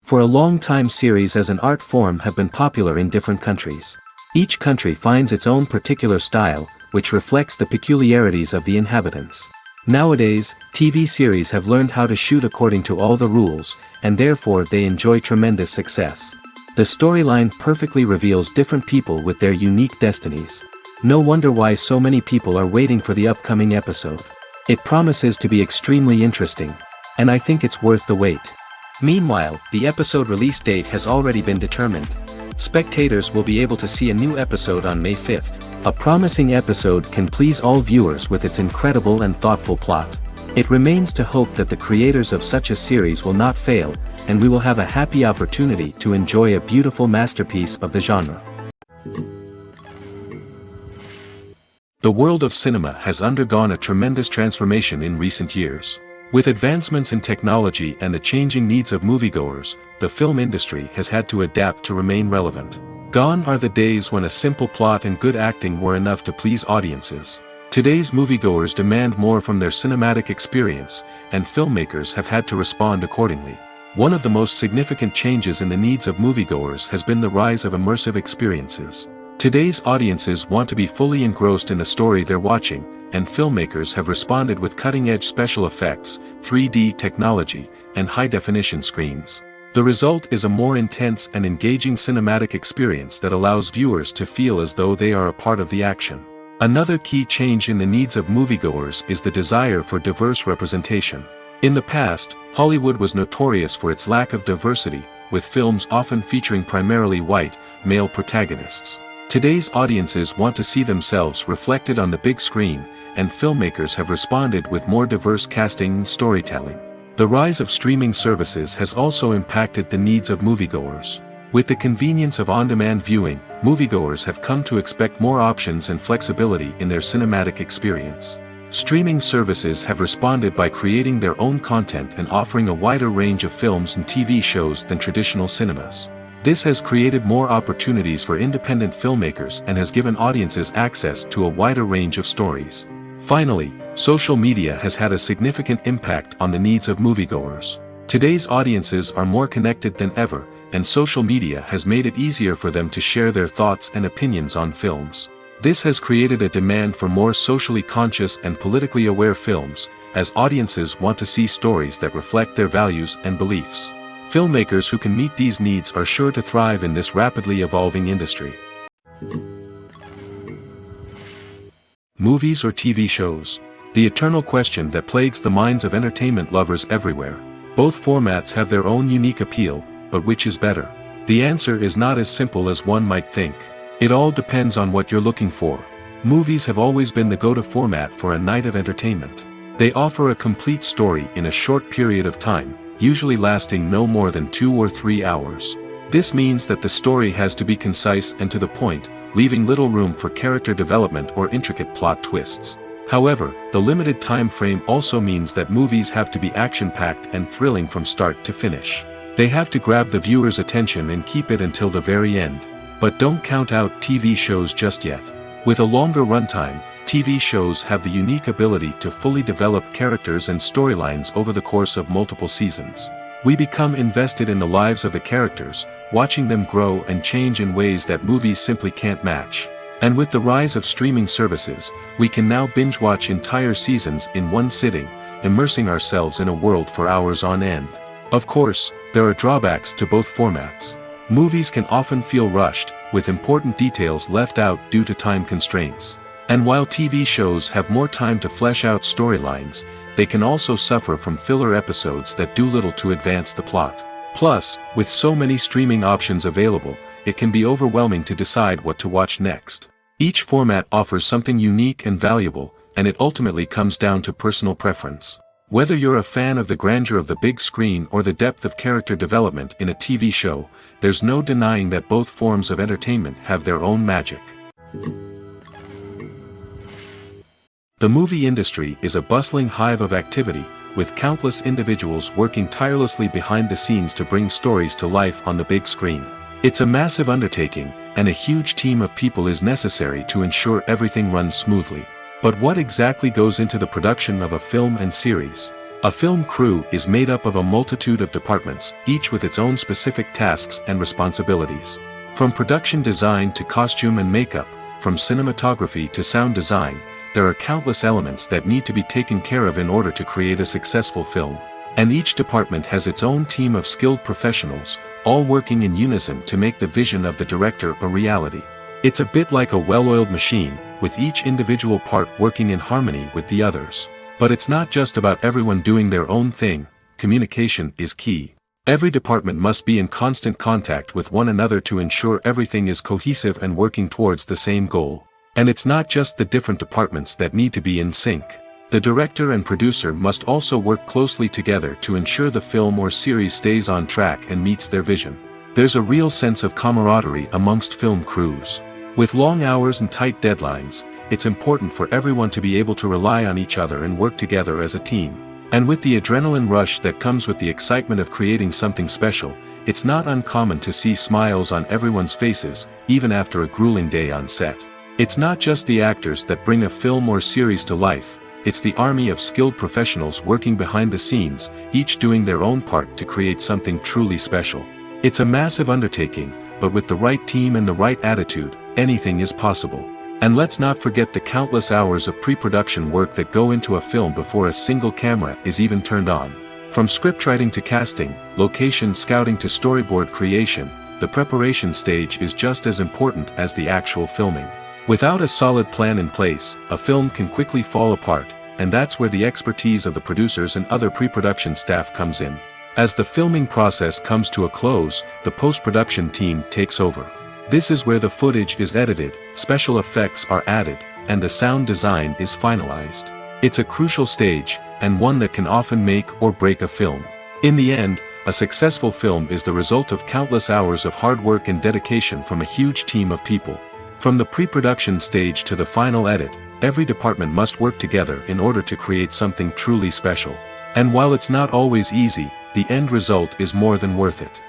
For a long time, series as an art form have been popular in different countries. Each country finds its own particular style, which reflects the peculiarities of the inhabitants. Nowadays, TV series have learned how to shoot according to all the rules, and therefore they enjoy tremendous success. The storyline perfectly reveals different people with their unique destinies. No wonder why so many people are waiting for the upcoming episode. It promises to be extremely interesting, and I think it's worth the wait. Meanwhile, the episode release date has already been determined. Spectators will be able to see a new episode on May 5th. A promising episode can please all viewers with its incredible and thoughtful plot. It remains to hope that the creators of such a series will not fail, and we will have a happy opportunity to enjoy a beautiful masterpiece of the genre. The world of cinema has undergone a tremendous transformation in recent years. With advancements in technology and the changing needs of moviegoers, the film industry has had to adapt to remain relevant. Gone are the days when a simple plot and good acting were enough to please audiences. Today's moviegoers demand more from their cinematic experience, and filmmakers have had to respond accordingly. One of the most significant changes in the needs of moviegoers has been the rise of immersive experiences. Today's audiences want to be fully engrossed in the story they're watching, and filmmakers have responded with cutting-edge special effects, 3D technology, and high-definition screens. The result is a more intense and engaging cinematic experience that allows viewers to feel as though they are a part of the action. Another key change in the needs of moviegoers is the desire for diverse representation. In the past, Hollywood was notorious for its lack of diversity, with films often featuring primarily white, male protagonists. Today's audiences want to see themselves reflected on the big screen, and filmmakers have responded with more diverse casting and storytelling. The rise of streaming services has also impacted the needs of moviegoers. With the convenience of on-demand viewing, moviegoers have come to expect more options and flexibility in their cinematic experience. Streaming services have responded by creating their own content and offering a wider range of films and TV shows than traditional cinemas. This has created more opportunities for independent filmmakers and has given audiences access to a wider range of stories. Finally, social media has had a significant impact on the needs of moviegoers. Today's audiences are more connected than ever, and social media has made it easier for them to share their thoughts and opinions on films. This has created a demand for more socially conscious and politically aware films, as audiences want to see stories that reflect their values and beliefs. Filmmakers who can meet these needs are sure to thrive in this rapidly evolving industry. Movies or TV shows? The eternal question that plagues the minds of entertainment lovers everywhere. Both formats have their own unique appeal, but which is better? The answer is not as simple as one might think. It all depends on what you're looking for. Movies have always been the go-to format for a night of entertainment. They offer a complete story in a short period of time, usually lasting no more than 2 or 3 hours. This means that the story has to be concise and to the point, leaving little room for character development or intricate plot twists. However, the limited time frame also means that movies have to be action-packed and thrilling from start to finish. They have to grab the viewer's attention and keep it until the very end. But don't count out TV shows just yet. With a longer runtime, TV shows have the unique ability to fully develop characters and storylines over the course of multiple seasons. We become invested in the lives of the characters, watching them grow and change in ways that movies simply can't match. And with the rise of streaming services, we can now binge-watch entire seasons in one sitting, immersing ourselves in a world for hours on end. Of course, there are drawbacks to both formats. Movies can often feel rushed, with important details left out due to time constraints. And while TV shows have more time to flesh out storylines, they can also suffer from filler episodes that do little to advance the plot. Plus, with so many streaming options available, it can be overwhelming to decide what to watch next. Each format offers something unique and valuable, and it ultimately comes down to personal preference. Whether you're a fan of the grandeur of the big screen or the depth of character development in a TV show, there's no denying that both forms of entertainment have their own magic. The movie industry is a bustling hive of activity, with countless individuals working tirelessly behind the scenes to bring stories to life on the big screen. It's a massive undertaking, and a huge team of people is necessary to ensure everything runs smoothly. But what exactly goes into the production of a film and series? A film crew is made up of a multitude of departments, each with its own specific tasks and responsibilities. From production design to costume and makeup, from cinematography to sound design, there are countless elements that need to be taken care of in order to create a successful film. And each department has its own team of skilled professionals, all working in unison to make the vision of the director a reality. It's a bit like a well-oiled machine, with each individual part working in harmony with the others. But it's not just about everyone doing their own thing. Communication is key. Every department must be in constant contact with one another to ensure everything is cohesive and working towards the same goal. And it's not just the different departments that need to be in sync. The director and producer must also work closely together to ensure the film or series stays on track and meets their vision. There's a real sense of camaraderie amongst film crews. With long hours and tight deadlines, it's important for everyone to be able to rely on each other and work together as a team. And with the adrenaline rush that comes with the excitement of creating something special, it's not uncommon to see smiles on everyone's faces, even after a grueling day on set. It's not just the actors that bring a film or series to life. It's the army of skilled professionals working behind the scenes, each doing their own part to create something truly special. It's a massive undertaking, but with the right team and the right attitude, anything is possible. And let's not forget the countless hours of pre-production work that go into a film before a single camera is even turned on. From scriptwriting to casting, location scouting to storyboard creation, the preparation stage is just as important as the actual filming. Without a solid plan in place, a film can quickly fall apart, and that's where the expertise of the producers and other pre-production staff comes in. As the filming process comes to a close, the post-production team takes over. This is where the footage is edited, special effects are added, and the sound design is finalized. It's a crucial stage, and one that can often make or break a film. In the end, a successful film is the result of countless hours of hard work and dedication from a huge team of people. From the pre-production stage to the final edit, every department must work together in order to create something truly special. And while it's not always easy, the end result is more than worth it.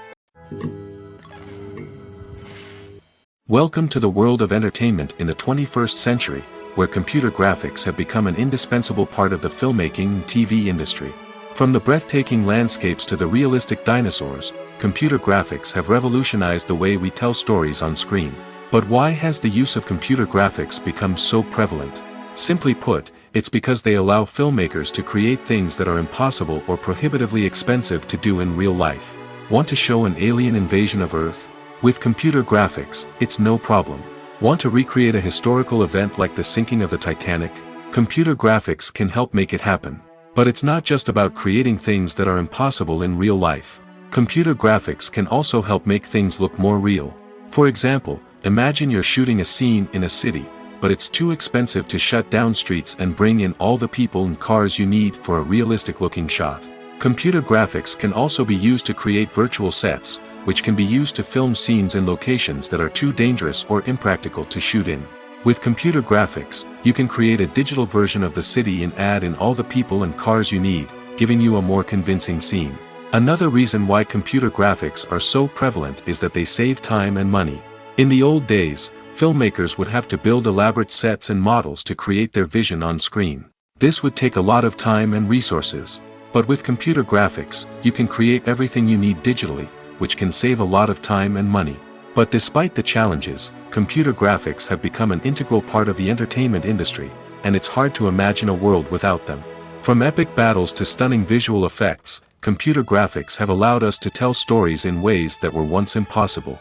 Welcome to the world of entertainment in the 21st century, where computer graphics have become an indispensable part of the filmmaking and TV industry. From the breathtaking landscapes to the realistic dinosaurs, computer graphics have revolutionized the way we tell stories on screen. But why has the use of computer graphics become so prevalent? Simply put, it's because they allow filmmakers to create things that are impossible or prohibitively expensive to do in real life. Want to show an alien invasion of Earth? With computer graphics, it's no problem. Want to recreate a historical event like the sinking of the Titanic? Computer graphics can help make it happen. But it's not just about creating things that are impossible in real life. Computer graphics can also help make things look more real. For example, imagine you're shooting a scene in a city, but it's too expensive to shut down streets and bring in all the people and cars you need for a realistic-looking shot. Computer graphics can also be used to create virtual sets, which can be used to film scenes in locations that are too dangerous or impractical to shoot in. With computer graphics, you can create a digital version of the city and add in all the people and cars you need, giving you a more convincing scene. Another reason why computer graphics are so prevalent is that they save time and money. In the old days, filmmakers would have to build elaborate sets and models to create their vision on screen. This would take a lot of time and resources. But with computer graphics, you can create everything you need digitally, which can save a lot of time and money. But despite the challenges, computer graphics have become an integral part of the entertainment industry, and it's hard to imagine a world without them. From epic battles to stunning visual effects, computer graphics have allowed us to tell stories in ways that were once impossible.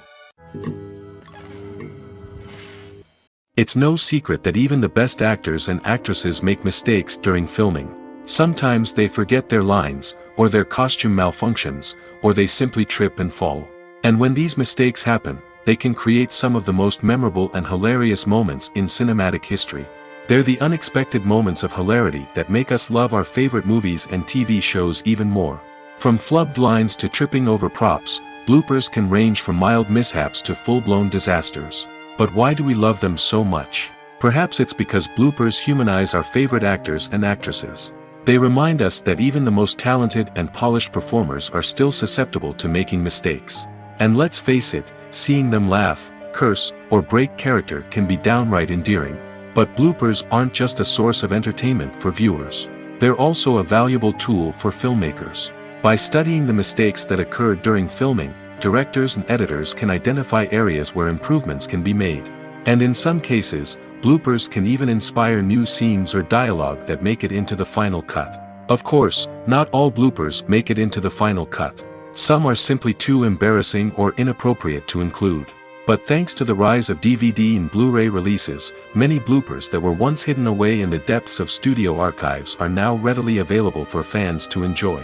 It's no secret that even the best actors and actresses make mistakes during filming. Sometimes they forget their lines, or their costume malfunctions, or they simply trip and fall. And when these mistakes happen, they can create some of the most memorable and hilarious moments in cinematic history. They're the unexpected moments of hilarity that make us love our favorite movies and TV shows even more. From flubbed lines to tripping over props, bloopers can range from mild mishaps to full-blown disasters. But why do we love them so much? Perhaps it's because bloopers humanize our favorite actors and actresses. They remind us that even the most talented and polished performers are still susceptible to making mistakes. And let's face it, seeing them laugh, curse, or break character can be downright endearing. But bloopers aren't just a source of entertainment for viewers. They're also a valuable tool for filmmakers. By studying the mistakes that occurred during filming, directors and editors can identify areas where improvements can be made. And in some cases, bloopers can even inspire new scenes or dialogue that make it into the final cut. Of course, not all bloopers make it into the final cut. Some are simply too embarrassing or inappropriate to include. But thanks to the rise of DVD and Blu-ray releases, many bloopers that were once hidden away in the depths of studio archives are now readily available for fans to enjoy.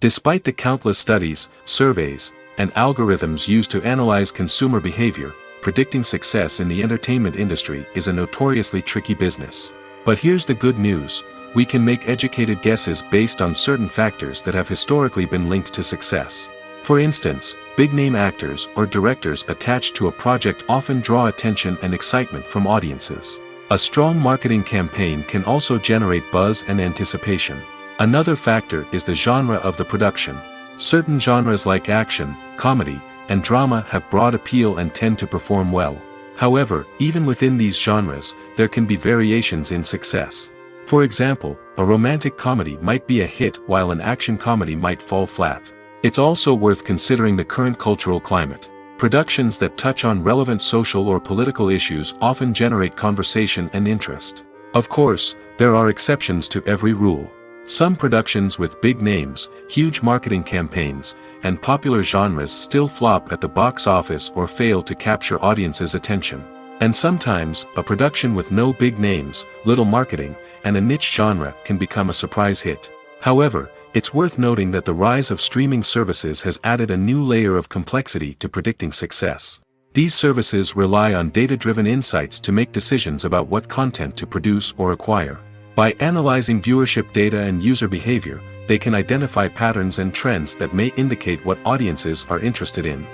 Despite the countless studies, surveys, and algorithms used to analyze consumer behavior, predicting success in the entertainment industry is a notoriously tricky business. But here's the good news: we can make educated guesses based on certain factors that have historically been linked to success. For instance, big-name actors or directors attached to a project often draw attention and excitement from audiences. A strong marketing campaign can also generate buzz and anticipation. Another factor is the genre of the production. Certain genres like action, comedy, and drama have broad appeal and tend to perform well. However, even within these genres, there can be variations in success. For example, a romantic comedy might be a hit while an action comedy might fall flat. It's also worth considering the current cultural climate. Productions that touch on relevant social or political issues often generate conversation and interest. Of course, there are exceptions to every rule. Some productions with big names, huge marketing campaigns, and popular genres still flop at the box office or fail to capture audiences' attention. And sometimes, a production with no big names, little marketing, and a niche genre can become a surprise hit. However, it's worth noting that the rise of streaming services has added a new layer of complexity to predicting success. These services rely on data-driven insights to make decisions about what content to produce or acquire. By analyzing viewership data and user behavior, they can identify patterns and trends that may indicate what audiences are interested in.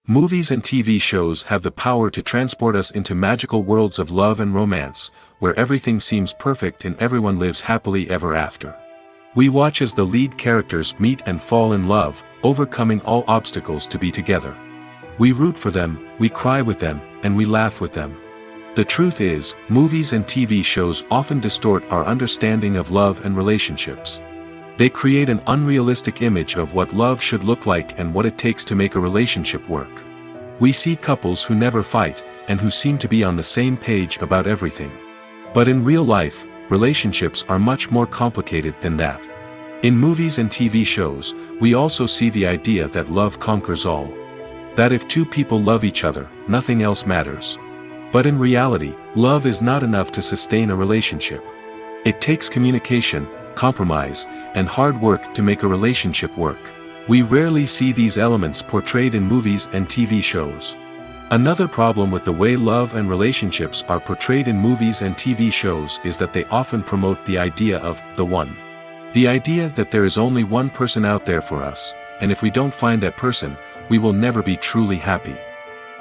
Movies and TV shows have the power to transport us into magical worlds of love and romance, where everything seems perfect and everyone lives happily ever after. We watch as the lead characters meet and fall in love, overcoming all obstacles to be together. We root for them, we cry with them, and we laugh with them. The truth is, movies and TV shows often distort our understanding of love and relationships. They create an unrealistic image of what love should look like and what it takes to make a relationship work. We see couples who never fight, and who seem to be on the same page about everything. But in real life, relationships are much more complicated than that. In movies and TV shows, we also see the idea that love conquers all. That if two people love each other, nothing else matters. But in reality, love is not enough to sustain a relationship. It takes communication, compromise, and hard work to make a relationship work. We rarely see these elements portrayed in movies and TV shows. Another problem with the way love and relationships are portrayed in movies and TV shows is that they often promote the idea of the one. The idea that there is only one person out there for us, and if we don't find that person, we will never be truly happy.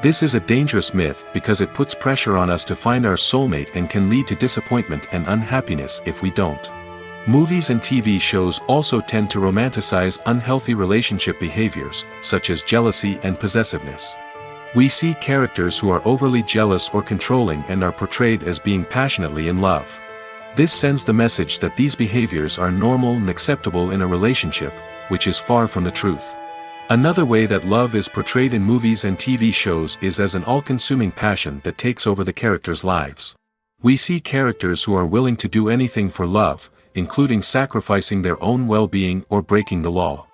This is a dangerous myth because it puts pressure on us to find our soulmate and can lead to disappointment and unhappiness if we don't. Movies and TV shows also tend to romanticize unhealthy relationship behaviors, such as jealousy and possessiveness. We see characters who are overly jealous or controlling and are portrayed as being passionately in love. This sends the message that these behaviors are normal and acceptable in a relationship, which is far from the truth. Another way that love is portrayed in movies and TV shows is as an all-consuming passion that takes over the characters' lives. We see characters who are willing to do anything for love, including sacrificing their own well-being or breaking the law.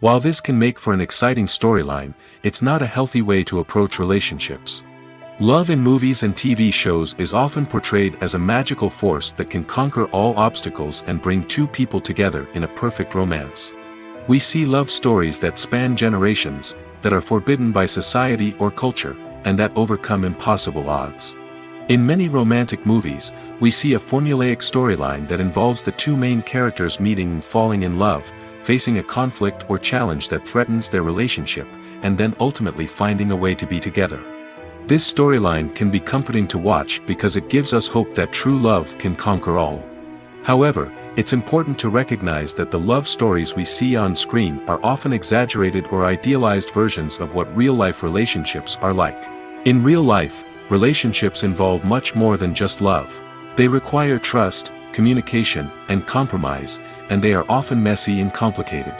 While this can make for an exciting storyline, it's not a healthy way to approach relationships. Love in movies and TV shows is often portrayed as a magical force that can conquer all obstacles and bring two people together in a perfect romance. We see love stories that span generations, that are forbidden by society or culture, and that overcome impossible odds. In many romantic movies, we see a formulaic storyline that involves the two main characters meeting and falling in love, facing a conflict or challenge that threatens their relationship, and then ultimately finding a way to be together. This storyline can be comforting to watch because it gives us hope that true love can conquer all. However, it's important to recognize that the love stories we see on screen are often exaggerated or idealized versions of what real-life relationships are like. In real life, relationships involve much more than just love. They require trust, communication, and compromise, and they are often messy and complicated.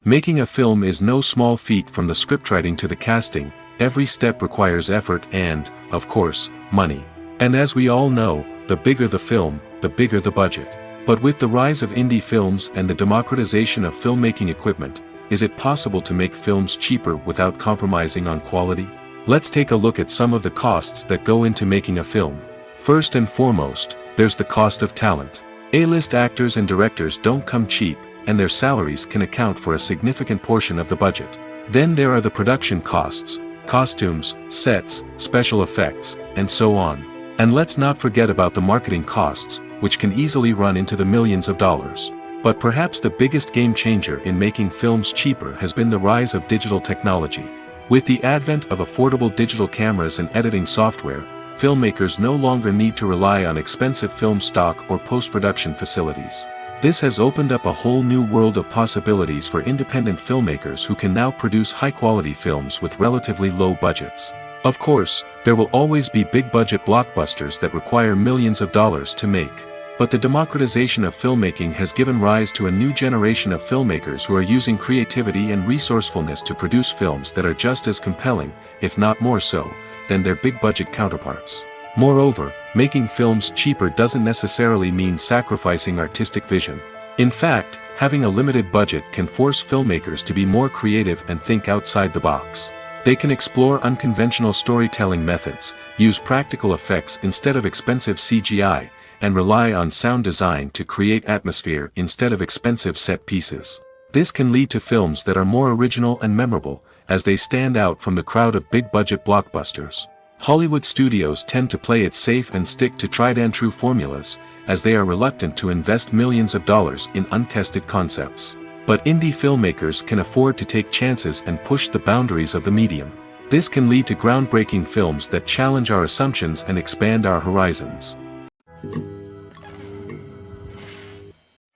Making a film is no small feat. From the scriptwriting to the casting, every step requires effort and, of course, money. And as we all know, the bigger the film, the bigger the budget. But with the rise of indie films and the democratization of filmmaking equipment, is it possible to make films cheaper without compromising on quality? Let's take a look at some of the costs that go into making a film. First and foremost, there's the cost of talent. A-list actors and directors don't come cheap, and their salaries can account for a significant portion of the budget. Then there are the production costs, costumes, sets, special effects, and so on. And let's not forget about the marketing costs, which can easily run into the millions of dollars. But perhaps the biggest game changer in making films cheaper has been the rise of digital technology. With the advent of affordable digital cameras and editing software, filmmakers no longer need to rely on expensive film stock or post-production facilities. This has opened up a whole new world of possibilities for independent filmmakers who can now produce high-quality films with relatively low budgets. Of course, there will always be big-budget blockbusters that require millions of dollars to make. But the democratization of filmmaking has given rise to a new generation of filmmakers who are using creativity and resourcefulness to produce films that are just as compelling, if not more so, than their big-budget counterparts. Moreover, making films cheaper doesn't necessarily mean sacrificing artistic vision. In fact, having a limited budget can force filmmakers to be more creative and think outside the box. They can explore unconventional storytelling methods, use practical effects instead of expensive CGI, and rely on sound design to create atmosphere instead of expensive set pieces. This can lead to films that are more original and memorable, as they stand out from the crowd of big-budget blockbusters. Hollywood studios tend to play it safe and stick to tried-and-true formulas, as they are reluctant to invest millions of dollars in untested concepts. But indie filmmakers can afford to take chances and push the boundaries of the medium. This can lead to groundbreaking films that challenge our assumptions and expand our horizons.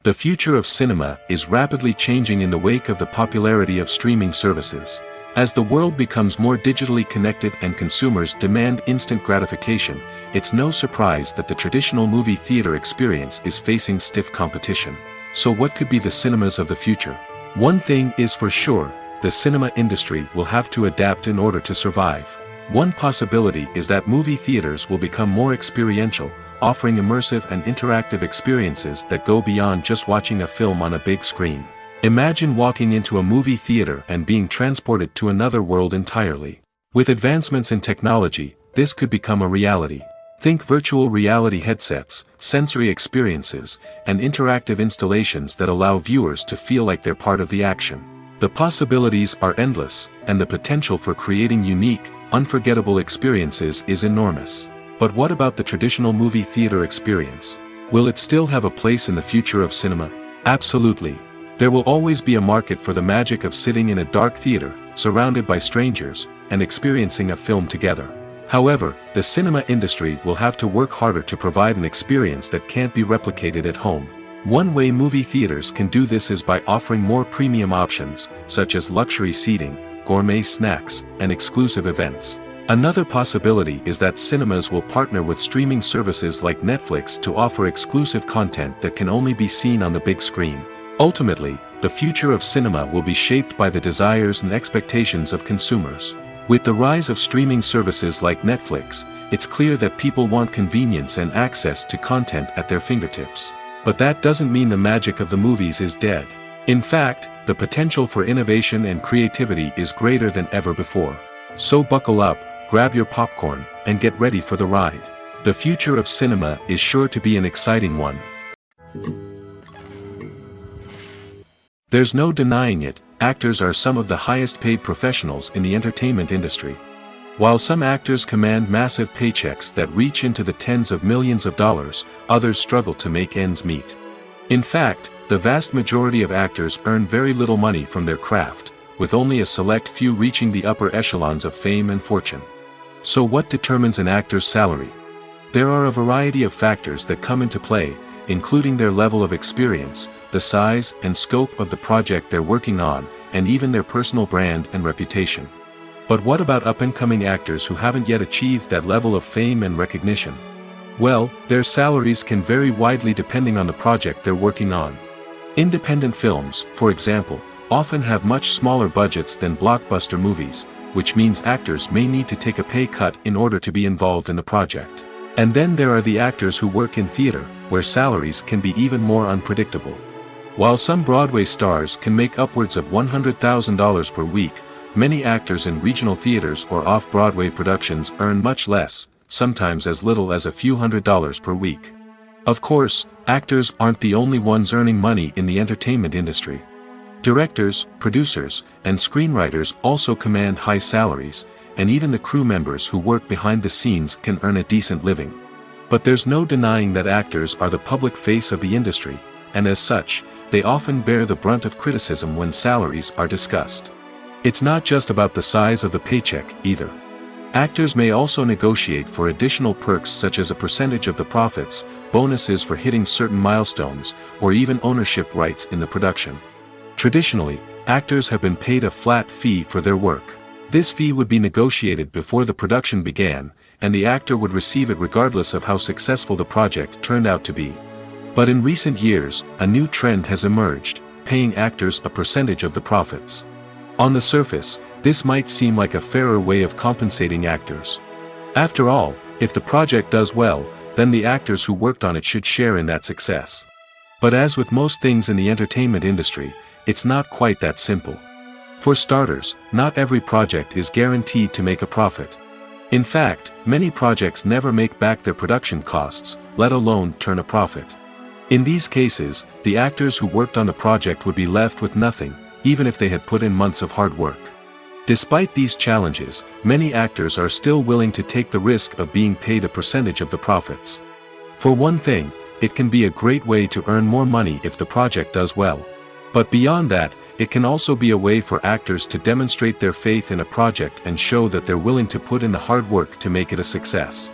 The future of cinema is rapidly changing in the wake of the popularity of streaming services. As the world becomes more digitally connected and consumers demand instant gratification, it's no surprise that the traditional movie theater experience is facing stiff competition. So what could be the cinemas of the future? One thing is for sure, the cinema industry will have to adapt in order to survive. One possibility is that movie theaters will become more experiential, offering immersive and interactive experiences that go beyond just watching a film on a big screen. Imagine walking into a movie theater and being transported to another world entirely. With advancements in technology, this could become a reality. Think virtual reality headsets, sensory experiences, and interactive installations that allow viewers to feel like they're part of the action. The possibilities are endless, and the potential for creating unique, unforgettable experiences is enormous. But what about the traditional movie theater experience? Will it still have a place in the future of cinema? Absolutely. There will always be a market for the magic of sitting in a dark theater, surrounded by strangers, and experiencing a film together. However, the cinema industry will have to work harder to provide an experience that can't be replicated at home. One way movie theaters can do this is by offering more premium options, such as luxury seating, gourmet snacks, and exclusive events. Another possibility is that cinemas will partner with streaming services like Netflix to offer exclusive content that can only be seen on the big screen. Ultimately, the future of cinema will be shaped by the desires and expectations of consumers. With the rise of streaming services like Netflix, it's clear that people want convenience and access to content at their fingertips. But that doesn't mean the magic of the movies is dead. In fact, the potential for innovation and creativity is greater than ever before. So buckle up, grab your popcorn, and get ready for the ride. The future of cinema is sure to be an exciting one. There's no denying it, actors are some of the highest paid professionals in the entertainment industry. While some actors command massive paychecks that reach into the tens of millions of dollars, others struggle to make ends meet. In fact, the vast majority of actors earn very little money from their craft, with only a select few reaching the upper echelons of fame and fortune. So what determines an actor's salary? There are a variety of factors that come into play, including their level of experience, the size and scope of the project they're working on, and even their personal brand and reputation. But what about up-and-coming actors who haven't yet achieved that level of fame and recognition? Well, their salaries can vary widely depending on the project they're working on. Independent films, for example, often have much smaller budgets than blockbuster movies, which means actors may need to take a pay cut in order to be involved in the project. And then there are the actors who work in theater, where salaries can be even more unpredictable. While some Broadway stars can make upwards of $100,000 per week, many actors in regional theaters or off-Broadway productions earn much less, sometimes as little as a few $100s per week. Of course, actors aren't the only ones earning money in the entertainment industry. Directors, producers, and screenwriters also command high salaries, and even the crew members who work behind the scenes can earn a decent living. But there's no denying that actors are the public face of the industry, and as such, they often bear the brunt of criticism when salaries are discussed. It's not just about the size of the paycheck, either. Actors may also negotiate for additional perks such as a percentage of the profits, bonuses for hitting certain milestones, or even ownership rights in the production. Traditionally, actors have been paid a flat fee for their work. This fee would be negotiated before the production began, and the actor would receive it regardless of how successful the project turned out to be. But in recent years, a new trend has emerged, paying actors a percentage of the profits. On the surface, this might seem like a fairer way of compensating actors. After all, if the project does well, then the actors who worked on it should share in that success. But as with most things in the entertainment industry, it's not quite that simple. For starters, not every project is guaranteed to make a profit. In fact, many projects never make back their production costs, let alone turn a profit. In these cases, the actors who worked on the project would be left with nothing, even if they had put in months of hard work. Despite these challenges, many actors are still willing to take the risk of being paid a percentage of the profits. For one thing, it can be a great way to earn more money if the project does well. But beyond that, it can also be a way for actors to demonstrate their faith in a project and show that they're willing to put in the hard work to make it a success.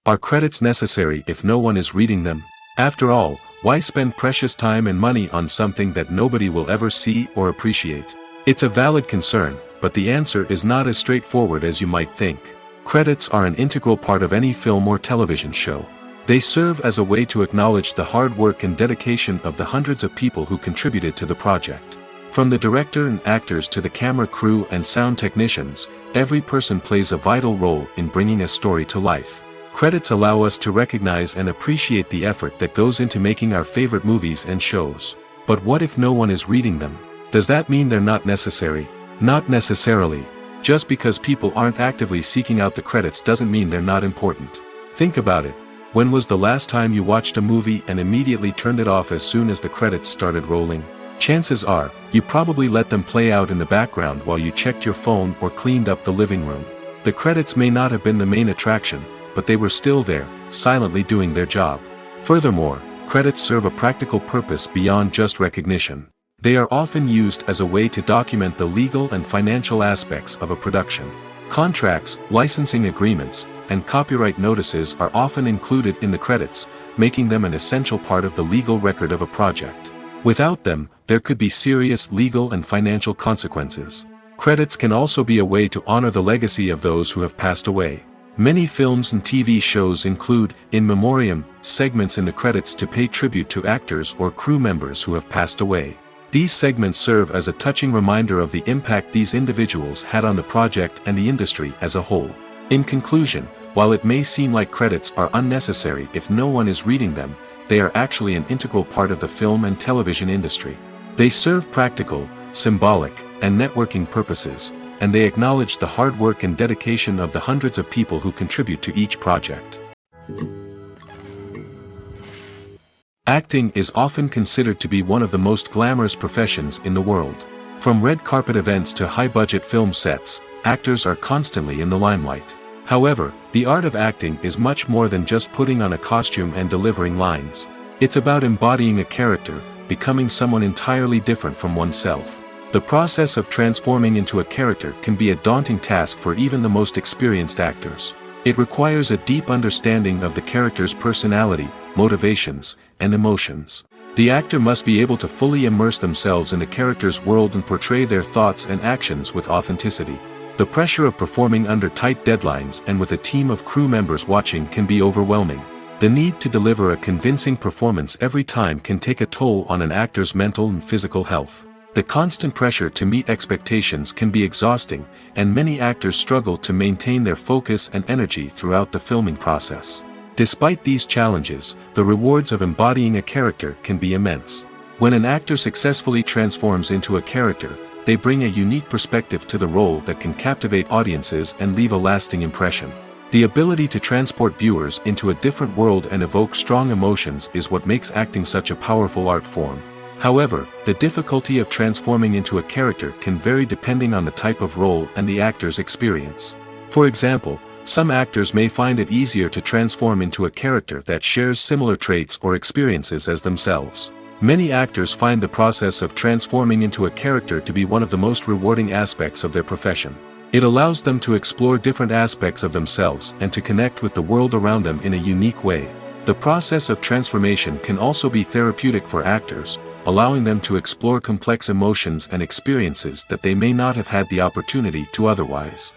Are credits necessary if no one is reading them? After all, why spend precious time and money on something that nobody will ever see or appreciate? It's a valid concern, but the answer is not as straightforward as you might think. Credits are an integral part of any film or television show. They serve as a way to acknowledge the hard work and dedication of the hundreds of people who contributed to the project. From the director and actors to the camera crew and sound technicians, every person plays a vital role in bringing a story to life. Credits allow us to recognize and appreciate the effort that goes into making our favorite movies and shows. But what if no one is reading them? Does that mean they're not necessary? Not necessarily. Just because people aren't actively seeking out the credits doesn't mean they're not important. Think about it. When was the last time you watched a movie and immediately turned it off as soon as the credits started rolling? Chances are, you probably let them play out in the background while you checked your phone or cleaned up the living room. The credits may not have been the main attraction, but they were still there, silently doing their job. Furthermore, credits serve a practical purpose beyond just recognition. They are often used as a way to document the legal and financial aspects of a production. Contracts, licensing agreements, and copyright notices are often included in the credits, making them an essential part of the legal record of a project. Without them, there could be serious legal and financial consequences. Credits can also be a way to honor the legacy of those who have passed away. Many films and TV shows include, in memoriam, segments in the credits to pay tribute to actors or crew members who have passed away. These segments serve as a touching reminder of the impact these individuals had on the project and the industry as a whole. In conclusion, while it may seem like credits are unnecessary if no one is reading them, they are actually an integral part of the film and television industry. They serve practical, symbolic, and networking purposes, and they acknowledge the hard work and dedication of the hundreds of people who contribute to each project. Acting is often considered to be one of the most glamorous professions in the world. From red carpet events to high-budget film sets, actors are constantly in the limelight. However, the art of acting is much more than just putting on a costume and delivering lines. It's about embodying a character, becoming someone entirely different from oneself. The process of transforming into a character can be a daunting task for even the most experienced actors. It requires a deep understanding of the character's personality, motivations, and emotions. The actor must be able to fully immerse themselves in the character's world and portray their thoughts and actions with authenticity. The pressure of performing under tight deadlines and with a team of crew members watching can be overwhelming. The need to deliver a convincing performance every time can take a toll on an actor's mental and physical health. The constant pressure to meet expectations can be exhausting, and many actors struggle to maintain their focus and energy throughout the filming process. Despite these challenges, the rewards of embodying a character can be immense. When an actor successfully transforms into a character, they bring a unique perspective to the role that can captivate audiences and leave a lasting impression. The ability to transport viewers into a different world and evoke strong emotions is what makes acting such a powerful art form. However, the difficulty of transforming into a character can vary depending on the type of role and the actor's experience. For example, some actors may find it easier to transform into a character that shares similar traits or experiences as themselves. Many actors find the process of transforming into a character to be one of the most rewarding aspects of their profession. It allows them to explore different aspects of themselves and to connect with the world around them in a unique way. The process of transformation can also be therapeutic for actors, allowing them to explore complex emotions and experiences that they may not have had the opportunity to otherwise.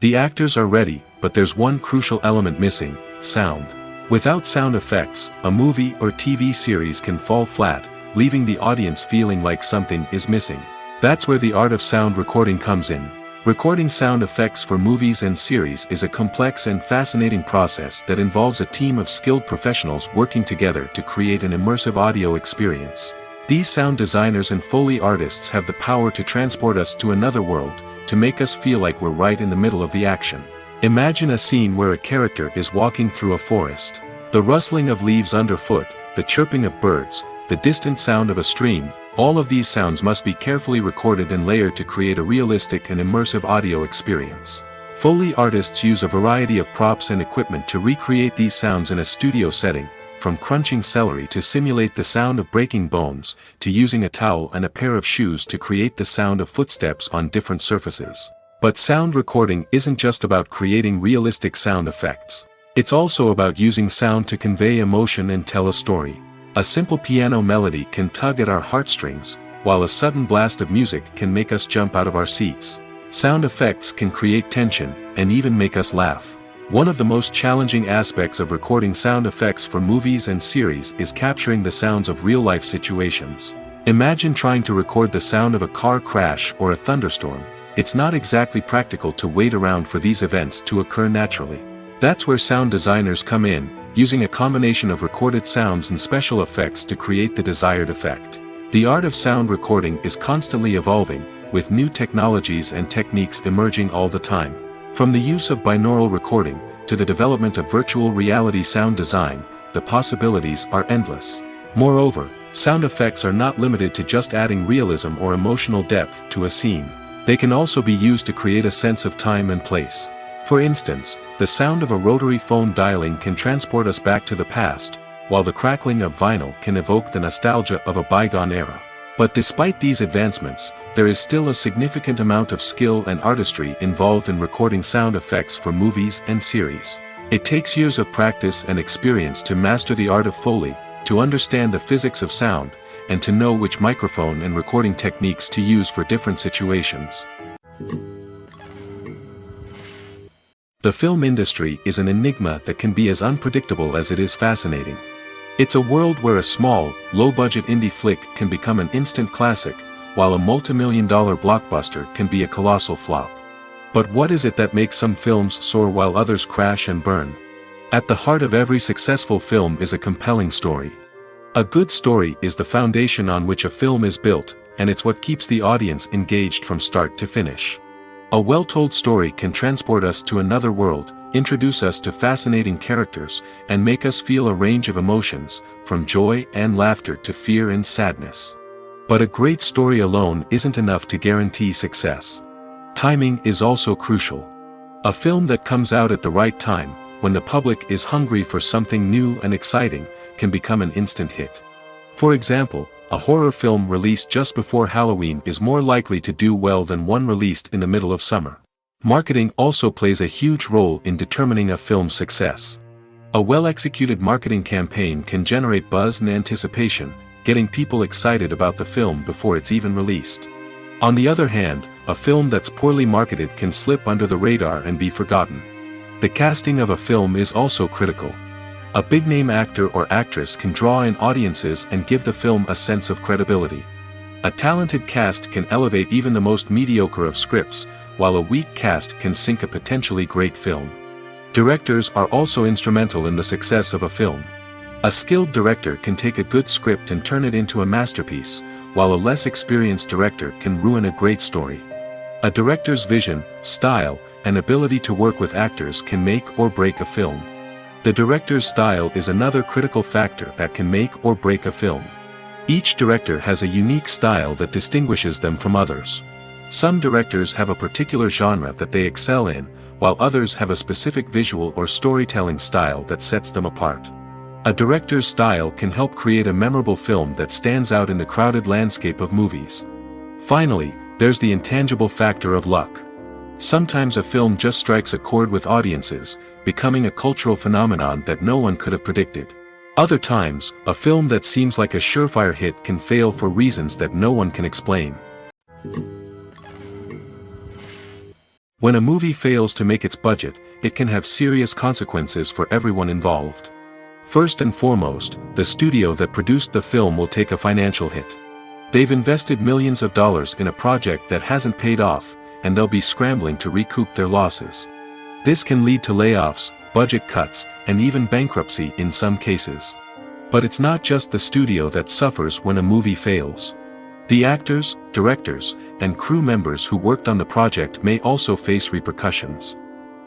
The actors are ready, but there's one crucial element missing: sound. Without sound effects, a movie or TV series can fall flat, leaving the audience feeling like something is missing. That's where the art of sound recording comes in. Recording sound effects for movies and series is a complex and fascinating process that involves a team of skilled professionals working together to create an immersive audio experience. These sound designers and Foley artists have the power to transport us to another world, to make us feel like we're right in the middle of the action. Imagine a scene where a character is walking through a forest. The rustling of leaves underfoot, the chirping of birds, the distant sound of a stream, all of these sounds must be carefully recorded and layered to create a realistic and immersive audio experience. Foley artists use a variety of props and equipment to recreate these sounds in a studio setting, from crunching celery to simulate the sound of breaking bones, to using a towel and a pair of shoes to create the sound of footsteps on different surfaces. But sound recording isn't just about creating realistic sound effects. It's also about using sound to convey emotion and tell a story. A simple piano melody can tug at our heartstrings, while a sudden blast of music can make us jump out of our seats. Sound effects can create tension, and even make us laugh. One of the most challenging aspects of recording sound effects for movies and series is capturing the sounds of real-life situations. Imagine trying to record the sound of a car crash or a thunderstorm. It's not exactly practical to wait around for these events to occur naturally. That's where sound designers come in, using a combination of recorded sounds and special effects to create the desired effect. The art of sound recording is constantly evolving, with new technologies and techniques emerging all the time. From the use of binaural recording, to the development of virtual reality sound design, the possibilities are endless. Moreover, sound effects are not limited to just adding realism or emotional depth to a scene. They can also be used to create a sense of time and place. For instance, the sound of a rotary phone dialing can transport us back to the past, while the crackling of vinyl can evoke the nostalgia of a bygone era. But despite these advancements, there is still a significant amount of skill and artistry involved in recording sound effects for movies and series. It takes years of practice and experience to master the art of Foley, to understand the physics of sound, and to know which microphone and recording techniques to use for different situations. The film industry is an enigma that can be as unpredictable as it is fascinating. It's a world where a small, low-budget indie flick can become an instant classic, while a multi-million-dollar blockbuster can be a colossal flop. But what is it that makes some films soar while others crash and burn? At the heart of every successful film is a compelling story. A good story is the foundation on which a film is built, and it's what keeps the audience engaged from start to finish. A well-told story can transport us to another world, introduce us to fascinating characters, and make us feel a range of emotions, from joy and laughter to fear and sadness. But a great story alone isn't enough to guarantee success. Timing is also crucial. A film that comes out at the right time, when the public is hungry for something new and exciting, can become an instant hit. For example, a horror film released just before Halloween is more likely to do well than one released in the middle of summer. Marketing also plays a huge role in determining a film's success. A well-executed marketing campaign can generate buzz and anticipation, getting people excited about the film before it's even released. On the other hand, a film that's poorly marketed can slip under the radar and be forgotten. The casting of a film is also critical. A big-name actor or actress can draw in audiences and give the film a sense of credibility. A talented cast can elevate even the most mediocre of scripts, while a weak cast can sink a potentially great film. Directors are also instrumental in the success of a film. A skilled director can take a good script and turn it into a masterpiece, while a less experienced director can ruin a great story. A director's vision, style, and ability to work with actors can make or break a film. The director's style is another critical factor that can make or break a film. Each director has a unique style that distinguishes them from others. Some directors have a particular genre that they excel in, while others have a specific visual or storytelling style that sets them apart. A director's style can help create a memorable film that stands out in the crowded landscape of movies. Finally, there's the intangible factor of luck. Sometimes a film just strikes a chord with audiences, becoming a cultural phenomenon that no one could have predicted. Other times, a film that seems like a surefire hit can fail for reasons that no one can explain. When a movie fails to make its budget, it can have serious consequences for everyone involved. First and foremost, the studio that produced the film will take a financial hit. They've invested millions of dollars in a project that hasn't paid off, and they'll be scrambling to recoup their losses. This can lead to layoffs, budget cuts, and even bankruptcy in some cases. But it's not just the studio that suffers when a movie fails. The actors, directors, and crew members who worked on the project may also face repercussions.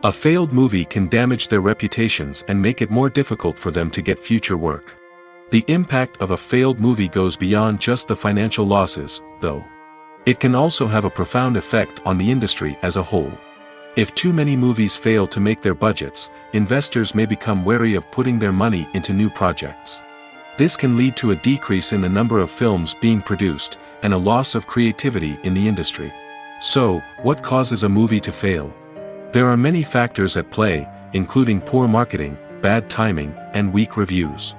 A failed movie can damage their reputations and make it more difficult for them to get future work. The impact of a failed movie goes beyond just the financial losses, though. It can also have a profound effect on the industry as a whole. If too many movies fail to make their budgets, investors may become wary of putting their money into new projects. This can lead to a decrease in the number of films being produced, and a loss of creativity in the industry. So, what causes a movie to fail? There are many factors at play, including poor marketing, bad timing, and weak reviews.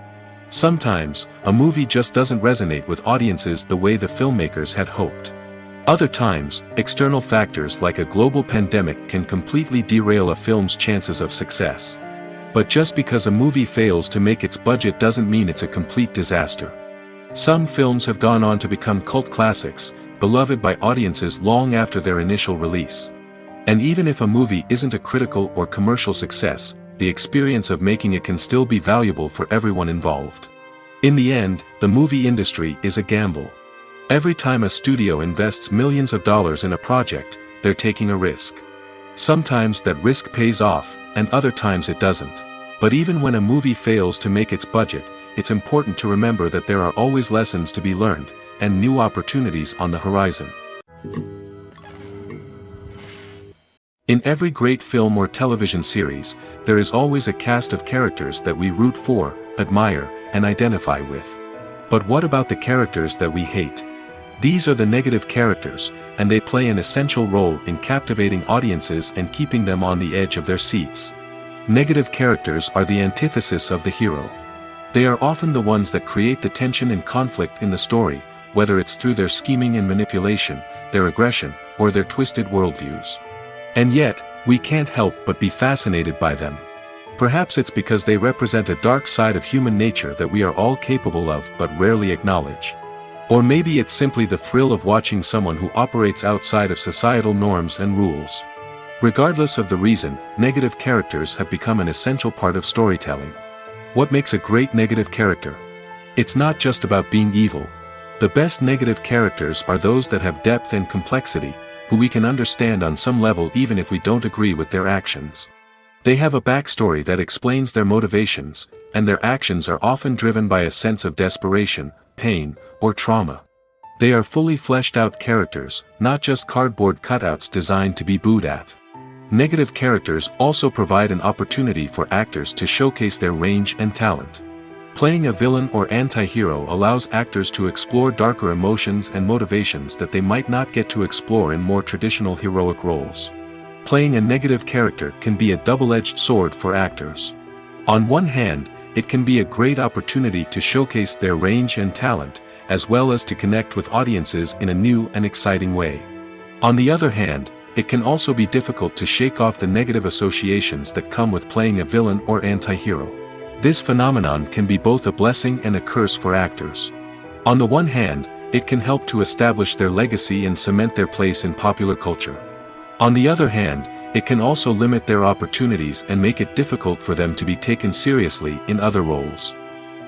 Sometimes, a movie just doesn't resonate with audiences the way the filmmakers had hoped. Other times, external factors like a global pandemic can completely derail a film's chances of success. But just because a movie fails to make its budget doesn't mean it's a complete disaster. Some films have gone on to become cult classics, beloved by audiences long after their initial release. And even if a movie isn't a critical or commercial success, the experience of making it can still be valuable for everyone involved. In the end, the movie industry is a gamble. Every time a studio invests millions of dollars in a project, they're taking a risk. Sometimes that risk pays off, and other times it doesn't. But even when a movie fails to make its budget, it's important to remember that there are always lessons to be learned, and new opportunities on the horizon. In every great film or television series, there is always a cast of characters that we root for, admire, and identify with. But what about the characters that we hate? These are the negative characters, and they play an essential role in captivating audiences and keeping them on the edge of their seats. Negative characters are the antithesis of the hero. They are often the ones that create the tension and conflict in the story, whether it's through their scheming and manipulation, their aggression, or their twisted worldviews. And yet, we can't help but be fascinated by them. Perhaps it's because they represent a dark side of human nature that we are all capable of but rarely acknowledge. Or maybe it's simply the thrill of watching someone who operates outside of societal norms and rules. Regardless of the reason, negative characters have become an essential part of storytelling. What makes a great negative character? It's not just about being evil. The best negative characters are those that have depth and complexity, who we can understand on some level even if we don't agree with their actions. They have a backstory that explains their motivations, and their actions are often driven by a sense of desperation, pain, or trauma. They are fully fleshed out characters, not just cardboard cutouts designed to be booed at. Negative characters also provide an opportunity for actors to showcase their range and talent. Playing a villain or anti-hero allows actors to explore darker emotions and motivations that they might not get to explore in more traditional heroic roles. Playing a negative character can be a double-edged sword for actors. On one hand, it can be a great opportunity to showcase their range and talent, as well as to connect with audiences in a new and exciting way. On the other hand, it can also be difficult to shake off the negative associations that come with playing a villain or anti-hero. This phenomenon can be both a blessing and a curse for actors. On the one hand, it can help to establish their legacy and cement their place in popular culture. On the other hand, it can also limit their opportunities and make it difficult for them to be taken seriously in other roles.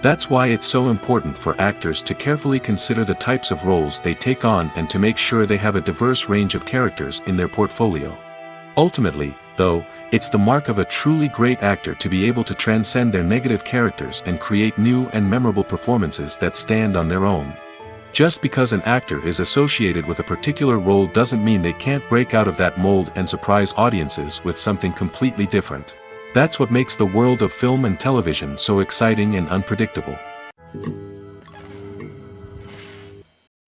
That's why it's so important for actors to carefully consider the types of roles they take on and to make sure they have a diverse range of characters in their portfolio. Ultimately, though, it's the mark of a truly great actor to be able to transcend their negative characters and create new and memorable performances that stand on their own. Just because an actor is associated with a particular role doesn't mean they can't break out of that mold and surprise audiences with something completely different. That's what makes the world of film and television so exciting and unpredictable.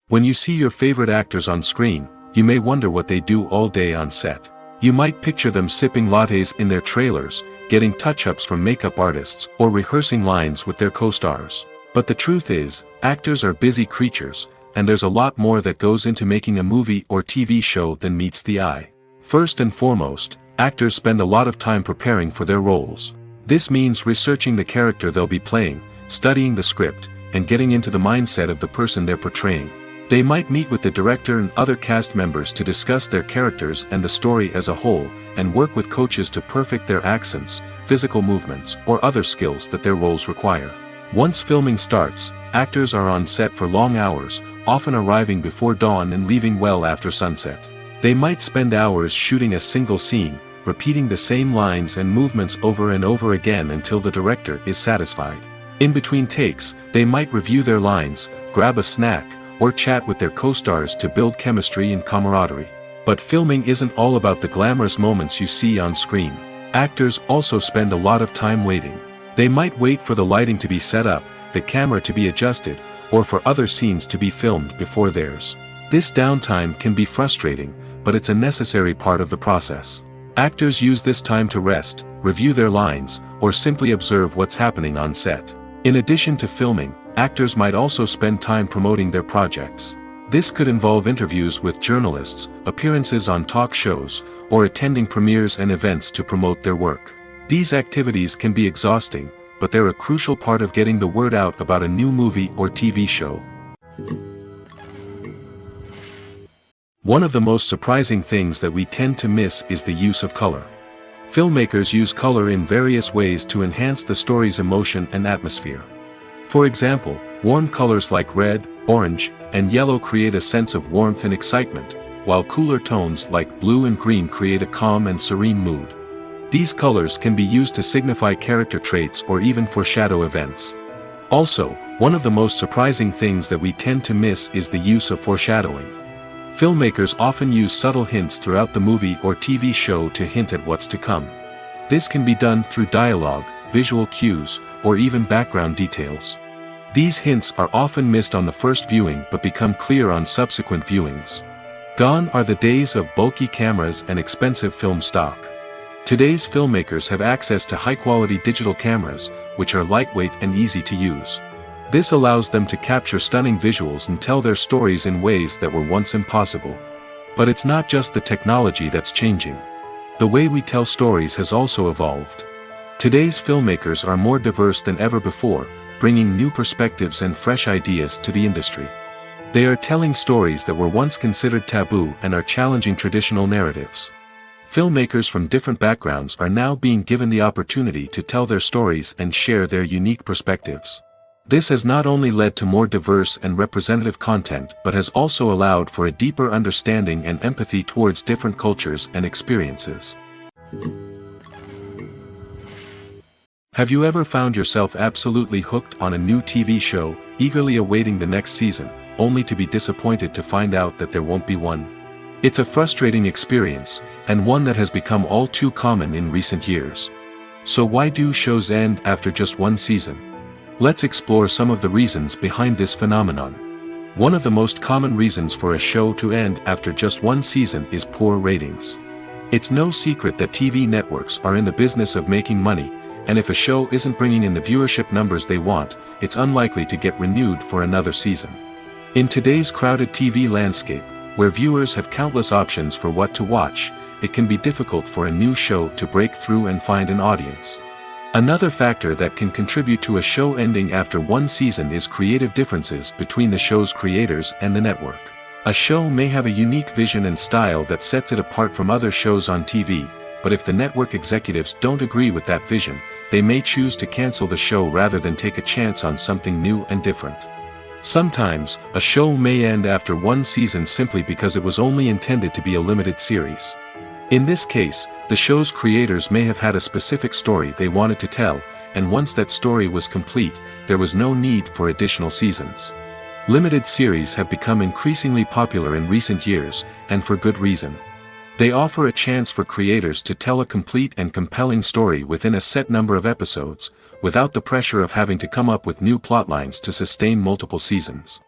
When you see your favorite actors on screen, you may wonder what they do all day on set. You might picture them sipping lattes in their trailers, getting touch-ups from makeup artists, or rehearsing lines with their co-stars. But the truth is, actors are busy creatures, and there's a lot more that goes into making a movie or TV show than meets the eye. First and foremost, actors spend a lot of time preparing for their roles. This means researching the character they'll be playing, studying the script, and getting into the mindset of the person they're portraying. They might meet with the director and other cast members to discuss their characters and the story as a whole, and work with coaches to perfect their accents, physical movements, or other skills that their roles require. Once filming starts, actors are on set for long hours, often arriving before dawn and leaving well after sunset. They might spend hours shooting a single scene, repeating the same lines and movements over and over again until the director is satisfied. In between takes, they might review their lines, grab a snack, or chat with their co-stars to build chemistry and camaraderie. But filming isn't all about the glamorous moments you see on screen. Actors also spend a lot of time waiting. They might wait for the lighting to be set up, the camera to be adjusted, or for other scenes to be filmed before theirs. This downtime can be frustrating, but it's a necessary part of the process. Actors use this time to rest, review their lines, or simply observe what's happening on set. In addition to filming, actors might also spend time promoting their projects. This could involve interviews with journalists, appearances on talk shows, or attending premieres and events to promote their work. These activities can be exhausting, but they're a crucial part of getting the word out about a new movie or TV show. One of the most surprising things that we tend to miss is the use of color. Filmmakers use color in various ways to enhance the story's emotion and atmosphere. For example, warm colors like red, orange, and yellow create a sense of warmth and excitement, while cooler tones like blue and green create a calm and serene mood. These colors can be used to signify character traits or even foreshadow events. Also, one of the most surprising things that we tend to miss is the use of foreshadowing. Filmmakers often use subtle hints throughout the movie or TV show to hint at what's to come. This can be done through dialogue, visual cues, or even background details. These hints are often missed on the first viewing but become clear on subsequent viewings. Gone are the days of bulky cameras and expensive film stock. Today's filmmakers have access to high-quality digital cameras, which are lightweight and easy to use. This allows them to capture stunning visuals and tell their stories in ways that were once impossible. But it's not just the technology that's changing. The way we tell stories has also evolved. Today's filmmakers are more diverse than ever before, bringing new perspectives and fresh ideas to the industry. They are telling stories that were once considered taboo and are challenging traditional narratives. Filmmakers from different backgrounds are now being given the opportunity to tell their stories and share their unique perspectives. This has not only led to more diverse and representative content but has also allowed for a deeper understanding and empathy towards different cultures and experiences. Have you ever found yourself absolutely hooked on a new TV show, eagerly awaiting the next season, only to be disappointed to find out that there won't be one? It's a frustrating experience, and one that has become all too common in recent years. So why do shows end after just one season? Let's explore some of the reasons behind this phenomenon. One of the most common reasons for a show to end after just one season is poor ratings. It's no secret that TV networks are in the business of making money, and if a show isn't bringing in the viewership numbers they want, it's unlikely to get renewed for another season. In today's crowded TV landscape, where viewers have countless options for what to watch, it can be difficult for a new show to break through and find an audience. Another factor that can contribute to a show ending after one season is creative differences between the show's creators and the network. A show may have a unique vision and style that sets it apart from other shows on TV, but if the network executives don't agree with that vision, they may choose to cancel the show rather than take a chance on something new and different. Sometimes, a show may end after one season simply because it was only intended to be a limited series. In this case, the show's creators may have had a specific story they wanted to tell, and once that story was complete, there was no need for additional seasons. Limited series have become increasingly popular in recent years, and for good reason. They offer a chance for creators to tell a complete and compelling story within a set number of episodes, without the pressure of having to come up with new plotlines to sustain multiple seasons.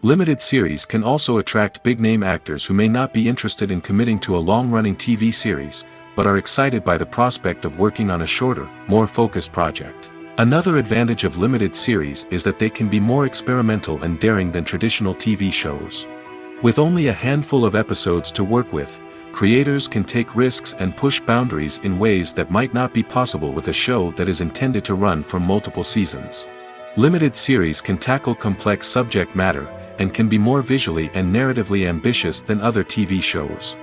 Limited series can also attract big-name actors who may not be interested in committing to a long-running TV series, but are excited by the prospect of working on a shorter, more focused project. Another advantage of limited series is that they can be more experimental and daring than traditional TV shows. With only a handful of episodes to work with, creators can take risks and push boundaries in ways that might not be possible with a show that is intended to run for multiple seasons. Limited series can tackle complex subject matter, and can be more visually and narratively ambitious than other TV shows.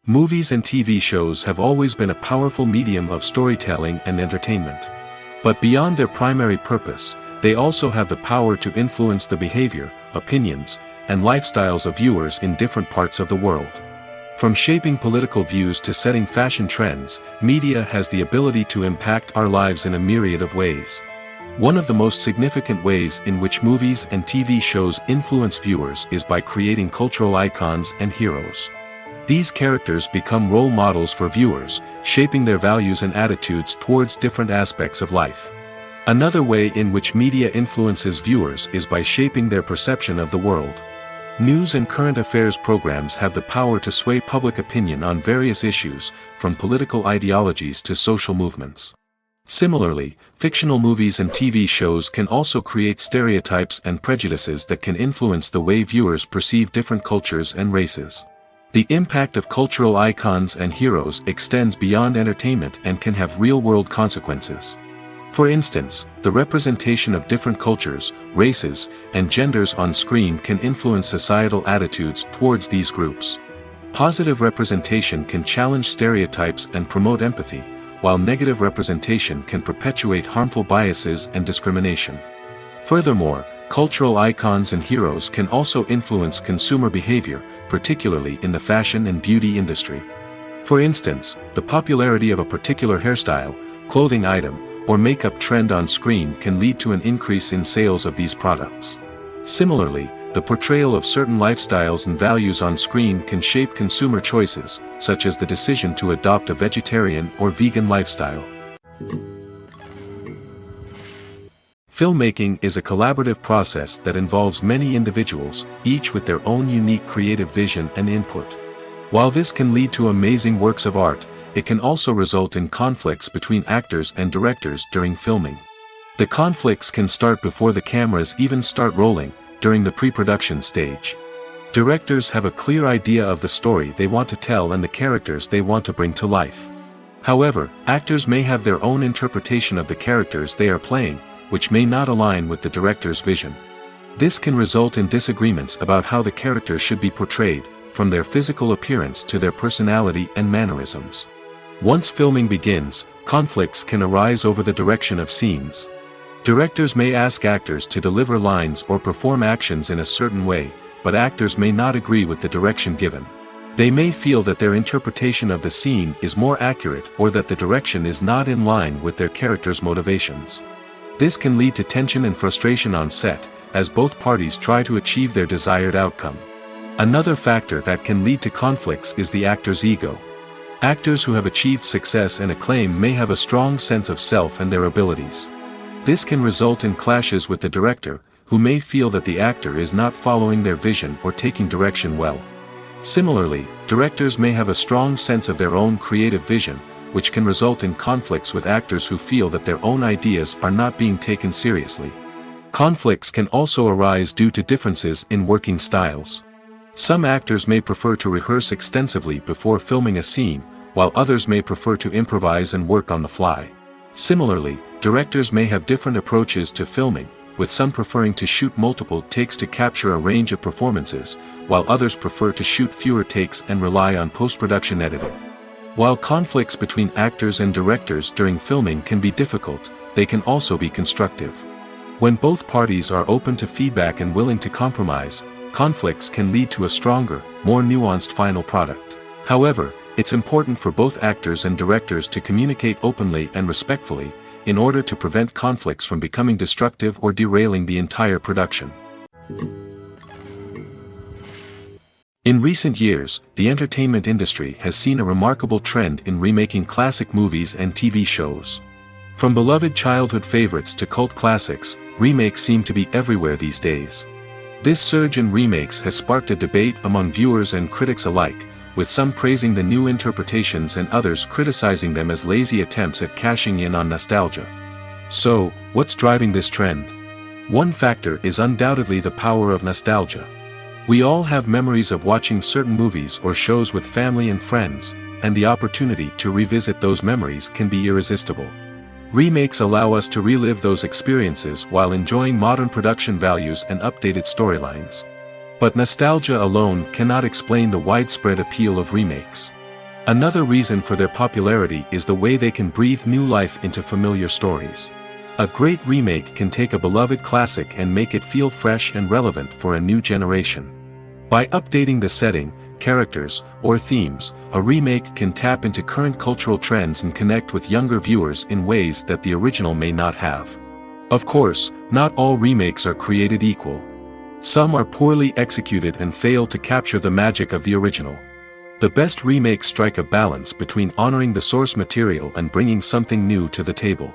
Movies and TV shows have always been a powerful medium of storytelling and entertainment. But beyond their primary purpose, they also have the power to influence the behavior, opinions, and lifestyles of viewers in different parts of the world. From shaping political views to setting fashion trends, media has the ability to impact our lives in a myriad of ways. One of the most significant ways in which movies and TV shows influence viewers is by creating cultural icons and heroes. These characters become role models for viewers, shaping their values and attitudes towards different aspects of life. Another way in which media influences viewers is by shaping their perception of the world. News and current affairs programs have the power to sway public opinion on various issues, from political ideologies to social movements. Similarly, fictional movies and TV shows can also create stereotypes and prejudices that can influence the way viewers perceive different cultures and races. The impact of cultural icons and heroes extends beyond entertainment and can have real-world consequences. For instance, the representation of different cultures, races, and genders on screen can influence societal attitudes towards these groups. Positive representation can challenge stereotypes and promote empathy, while negative representation can perpetuate harmful biases and discrimination. Furthermore, cultural icons and heroes can also influence consumer behavior, particularly in the fashion and beauty industry. For instance, the popularity of a particular hairstyle, clothing item, or makeup trend on screen can lead to an increase in sales of these products. Similarly, the portrayal of certain lifestyles and values on screen can shape consumer choices, such as the decision to adopt a vegetarian or vegan lifestyle. Filmmaking is a collaborative process that involves many individuals, each with their own unique creative vision and input. While this can lead to amazing works of art, it can also result in conflicts between actors and directors during filming. The conflicts can start before the cameras even start rolling, during the pre-production stage. Directors have a clear idea of the story they want to tell and the characters they want to bring to life. However, actors may have their own interpretation of the characters they are playing, which may not align with the director's vision. This can result in disagreements about how the characters should be portrayed, from their physical appearance to their personality and mannerisms. Once filming begins, conflicts can arise over the direction of scenes. Directors may ask actors to deliver lines or perform actions in a certain way, but actors may not agree with the direction given. They may feel that their interpretation of the scene is more accurate or that the direction is not in line with their character's motivations. This can lead to tension and frustration on set, as both parties try to achieve their desired outcome. Another factor that can lead to conflicts is the actor's ego. Actors who have achieved success and acclaim may have a strong sense of self and their abilities. This can result in clashes with the director, who may feel that the actor is not following their vision or taking direction well. Similarly, directors may have a strong sense of their own creative vision, which can result in conflicts with actors who feel that their own ideas are not being taken seriously. Conflicts can also arise due to differences in working styles. Some actors may prefer to rehearse extensively before filming a scene, while others may prefer to improvise and work on the fly. Similarly, directors may have different approaches to filming, with some preferring to shoot multiple takes to capture a range of performances, while others prefer to shoot fewer takes and rely on post-production editing. While conflicts between actors and directors during filming can be difficult, they can also be constructive. When both parties are open to feedback and willing to compromise, conflicts can lead to a stronger, more nuanced final product. However, it's important for both actors and directors to communicate openly and respectfully, in order to prevent conflicts from becoming destructive or derailing the entire production. In recent years, the entertainment industry has seen a remarkable trend in remaking classic movies and TV shows. From beloved childhood favorites to cult classics, remakes seem to be everywhere these days. This surge in remakes has sparked a debate among viewers and critics alike, with some praising the new interpretations and others criticizing them as lazy attempts at cashing in on nostalgia. So, what's driving this trend? One factor is undoubtedly the power of nostalgia. We all have memories of watching certain movies or shows with family and friends, and the opportunity to revisit those memories can be irresistible. Remakes allow us to relive those experiences while enjoying modern production values and updated storylines. But nostalgia alone cannot explain the widespread appeal of remakes. Another reason for their popularity is the way they can breathe new life into familiar stories. A great remake can take a beloved classic and make it feel fresh and relevant for a new generation. By updating the setting, characters, or themes, a remake can tap into current cultural trends and connect with younger viewers in ways that the original may not have. Of course, not all remakes are created equal. Some are poorly executed and fail to capture the magic of the original. The best remakes strike a balance between honoring the source material and bringing something new to the table.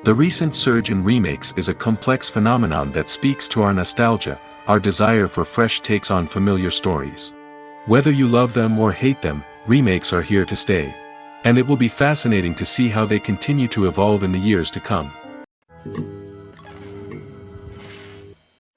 The recent surge in remakes is a complex phenomenon that speaks to our nostalgia, our desire for fresh takes on familiar stories. Whether you love them or hate them, remakes are here to stay. And it will be fascinating to see how they continue to evolve in the years to come.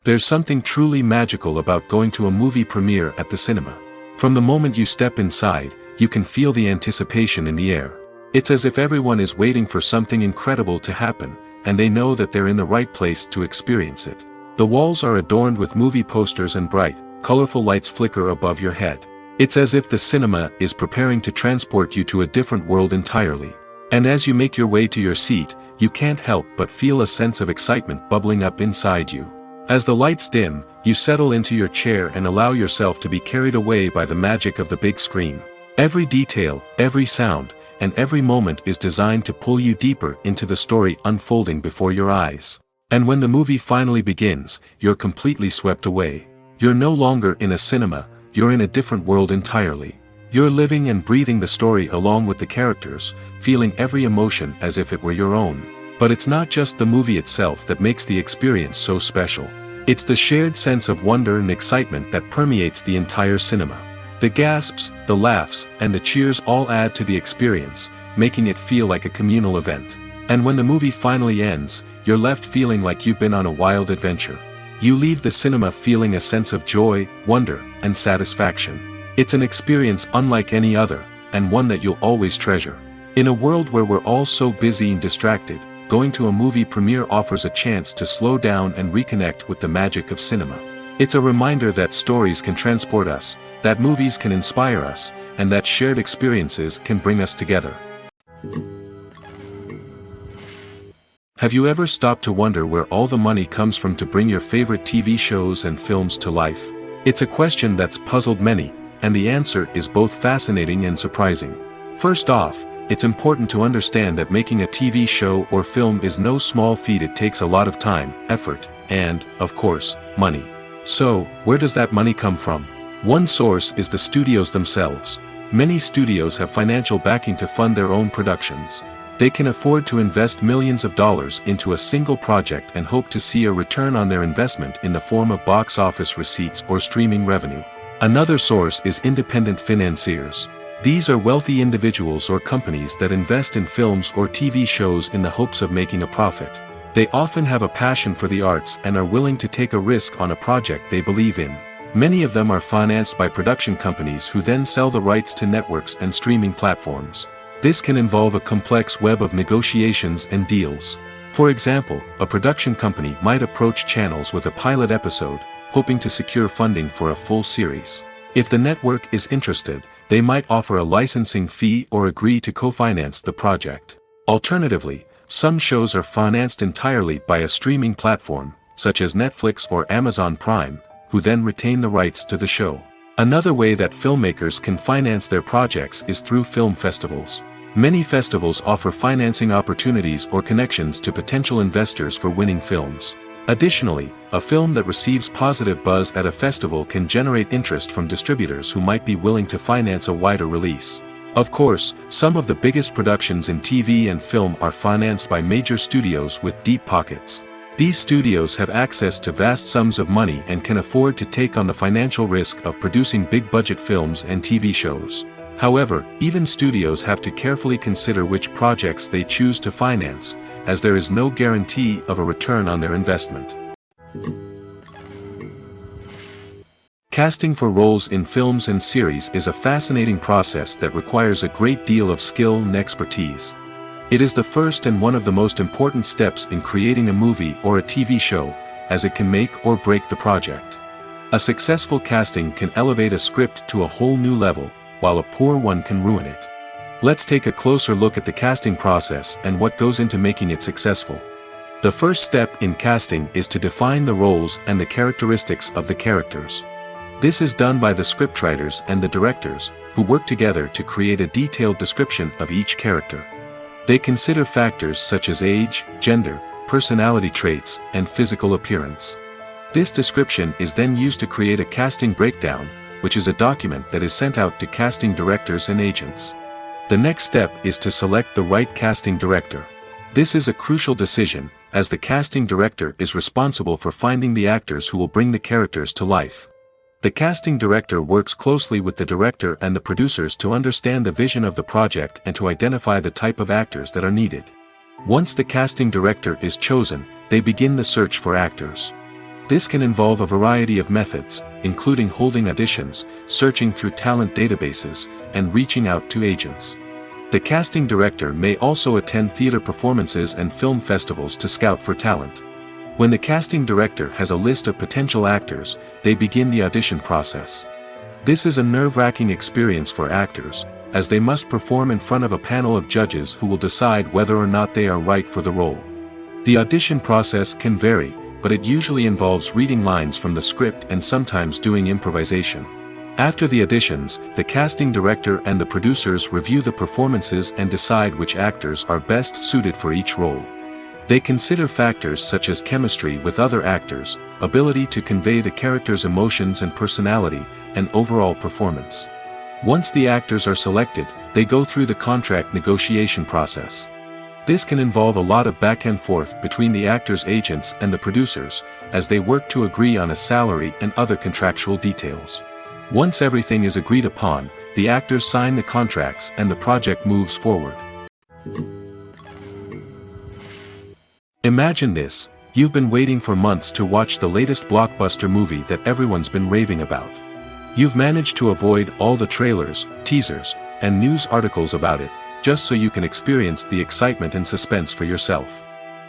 There's something truly magical about going to a movie premiere at the cinema. From the moment you step inside, you can feel the anticipation in the air. It's as if everyone is waiting for something incredible to happen, and they know that they're in the right place to experience it. The walls are adorned with movie posters and bright, colorful lights flicker above your head. It's as if the cinema is preparing to transport you to a different world entirely. And as you make your way to your seat, you can't help but feel a sense of excitement bubbling up inside you. As the lights dim, you settle into your chair and allow yourself to be carried away by the magic of the big screen. Every detail, every sound, and every moment is designed to pull you deeper into the story unfolding before your eyes. And when the movie finally begins, you're completely swept away. You're no longer in a cinema, you're in a different world entirely. You're living and breathing the story along with the characters, feeling every emotion as if it were your own. But it's not just the movie itself that makes the experience so special. It's the shared sense of wonder and excitement that permeates the entire cinema. The gasps, the laughs, and the cheers all add to the experience, making it feel like a communal event. And when the movie finally ends, you're left feeling like you've been on a wild adventure. You leave the cinema feeling a sense of joy, wonder, and satisfaction. It's an experience unlike any other, and one that you'll always treasure. In a world where we're all so busy and distracted, going to a movie premiere offers a chance to slow down and reconnect with the magic of cinema. It's a reminder that stories can transport us, that movies can inspire us, and that shared experiences can bring us together. Have you ever stopped to wonder where all the money comes from to bring your favorite TV shows and films to life? It's a question that's puzzled many, and the answer is both fascinating and surprising. First off, it's important to understand that making a TV show or film is no small feat. It takes a lot of time, effort, and, of course, money. So, where does that money come from? One source is the studios themselves. Many studios have financial backing to fund their own productions. They can afford to invest millions of dollars into a single project and hope to see a return on their investment in the form of box office receipts or streaming revenue. Another source is independent financiers. These are wealthy individuals or companies that invest in films or TV shows in the hopes of making a profit. They often have a passion for the arts and are willing to take a risk on a project they believe in. Many of them are financed by production companies who then sell the rights to networks and streaming platforms. This can involve a complex web of negotiations and deals. For example, a production company might approach channels with a pilot episode, hoping to secure funding for a full series. If the network is interested, they might offer a licensing fee or agree to co-finance the project. Alternatively, some shows are financed entirely by a streaming platform, such as Netflix or Amazon Prime, who then retain the rights to the show. Another way that filmmakers can finance their projects is through film festivals. Many festivals offer financing opportunities or connections to potential investors for winning films. Additionally, a film that receives positive buzz at a festival can generate interest from distributors who might be willing to finance a wider release. Of course, some of the biggest productions in TV and film are financed by major studios with deep pockets. These studios have access to vast sums of money and can afford to take on the financial risk of producing big-budget films and TV shows. However, even studios have to carefully consider which projects they choose to finance, as there is no guarantee of a return on their investment. Casting for roles in films and series is a fascinating process that requires a great deal of skill and expertise. It is the first and one of the most important steps in creating a movie or a TV show, as it can make or break the project. A successful casting can elevate a script to a whole new level, while a poor one can ruin it. Let's take a closer look at the casting process and what goes into making it successful. The first step in casting is to define the roles and the characteristics of the characters. This is done by the scriptwriters and the directors, who work together to create a detailed description of each character. They consider factors such as age, gender, personality traits, and physical appearance. This description is then used to create a casting breakdown, which is a document that is sent out to casting directors and agents. The next step is to select the right casting director. This is a crucial decision, as the casting director is responsible for finding the actors who will bring the characters to life. The casting director works closely with the director and the producers to understand the vision of the project and to identify the type of actors that are needed. Once the casting director is chosen, they begin the search for actors. This can involve a variety of methods, including holding auditions, searching through talent databases, and reaching out to agents. The casting director may also attend theater performances and film festivals to scout for talent. When the casting director has a list of potential actors, they begin the audition process. This is a nerve-wracking experience for actors, as they must perform in front of a panel of judges who will decide whether or not they are right for the role. The audition process can vary, but it usually involves reading lines from the script and sometimes doing improvisation. After the auditions, the casting director and the producers review the performances and decide which actors are best suited for each role. They consider factors such as chemistry with other actors, ability to convey the character's emotions and personality, and overall performance. Once the actors are selected, they go through the contract negotiation process. This can involve a lot of back and forth between the actors' agents and the producers, as they work to agree on a salary and other contractual details. Once everything is agreed upon, the actors sign the contracts and the project moves forward. Imagine this: you've been waiting for months to watch the latest blockbuster movie that everyone's been raving about. You've managed to avoid all the trailers, teasers, and news articles about it, just so you can experience the excitement and suspense for yourself.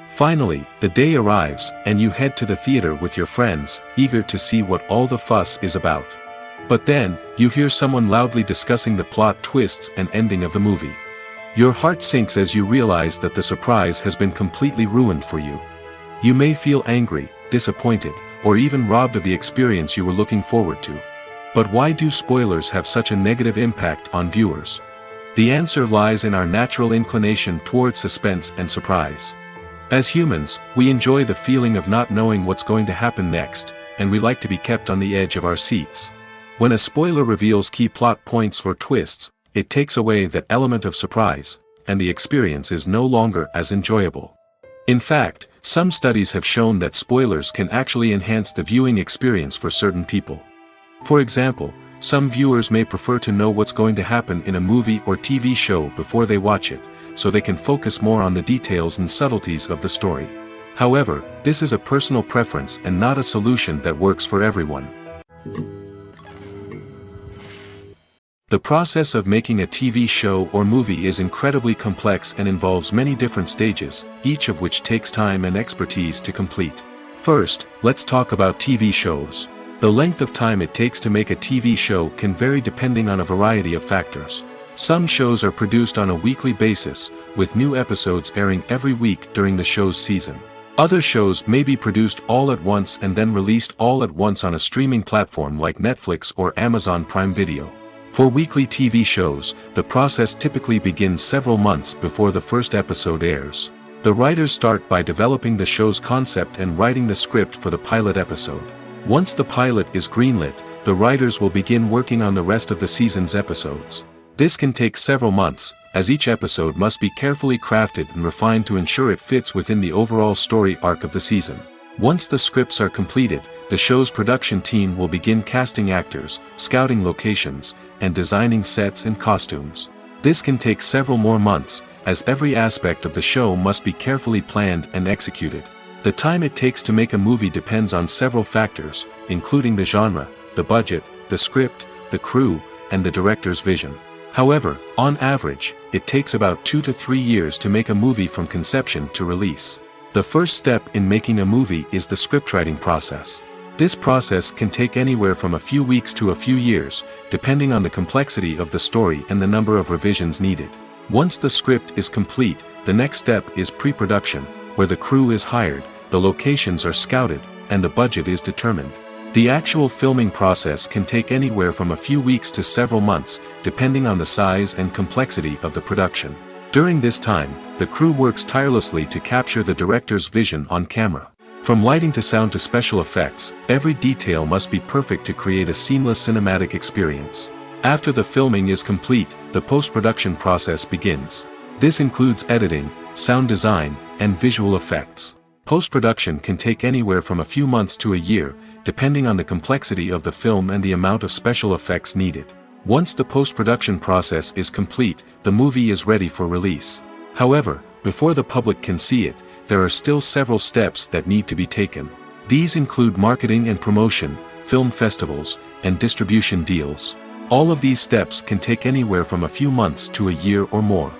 Finally, the day arrives, and you head to the theater with your friends, eager to see what all the fuss is about. But then, you hear someone loudly discussing the plot twists and ending of the movie. Your heart sinks as you realize that the surprise has been completely ruined for you. You may feel angry, disappointed, or even robbed of the experience you were looking forward to. But why do spoilers have such a negative impact on viewers? The answer lies in our natural inclination towards suspense and surprise. As humans, we enjoy the feeling of not knowing what's going to happen next, and we like to be kept on the edge of our seats. When a spoiler reveals key plot points or twists, it takes away that element of surprise, and the experience is no longer as enjoyable. In fact, some studies have shown that spoilers can actually enhance the viewing experience for certain people. For example, Some viewers may prefer to know what's going to happen in a movie or TV show before they watch it, so they can focus more on the details and subtleties of the story. However, this is a personal preference and not a solution that works for everyone. The process of making a TV show or movie is incredibly complex and involves many different stages, each of which takes time and expertise to complete. First, let's talk about TV shows. The length of time it takes to make a TV show can vary depending on a variety of factors. Some shows are produced on a weekly basis, with new episodes airing every week during the show's season. Other shows may be produced all at once and then released all at once on a streaming platform like Netflix or Amazon Prime Video. For weekly TV shows, the process typically begins several months before the first episode airs. The writers start by developing the show's concept and writing the script for the pilot episode. Once the pilot is greenlit, the writers will begin working on the rest of the season's episodes. This can take several months, as each episode must be carefully crafted and refined to ensure it fits within the overall story arc of the season. Once the scripts are completed, the show's production team will begin casting actors, scouting locations, and designing sets and costumes. This can take several more months, as every aspect of the show must be carefully planned and executed. The time it takes to make a movie depends on several factors, including the genre, the budget, the script, the crew, and the director's vision. However, on average, it takes about 2 to 3 years to make a movie from conception to release. The first step in making a movie is the scriptwriting process. This process can take anywhere from a few weeks to a few years, depending on the complexity of the story and the number of revisions needed. Once the script is complete, the next step is pre-production, where the crew is hired, the locations are scouted, and the budget is determined. The actual filming process can take anywhere from a few weeks to several months, depending on the size and complexity of the production. During this time, the crew works tirelessly to capture the director's vision on camera. From lighting to sound to special effects, every detail must be perfect to create a seamless cinematic experience. After the filming is complete, the post-production process begins. This includes editing, sound design, and visual effects. Post-production can take anywhere from a few months to a year, depending on the complexity of the film and the amount of special effects needed. Once the post-production process is complete, the movie is ready for release. However, before the public can see it, there are still several steps that need to be taken. These include marketing and promotion, film festivals, and distribution deals. All of these steps can take anywhere from a few months to a year or more.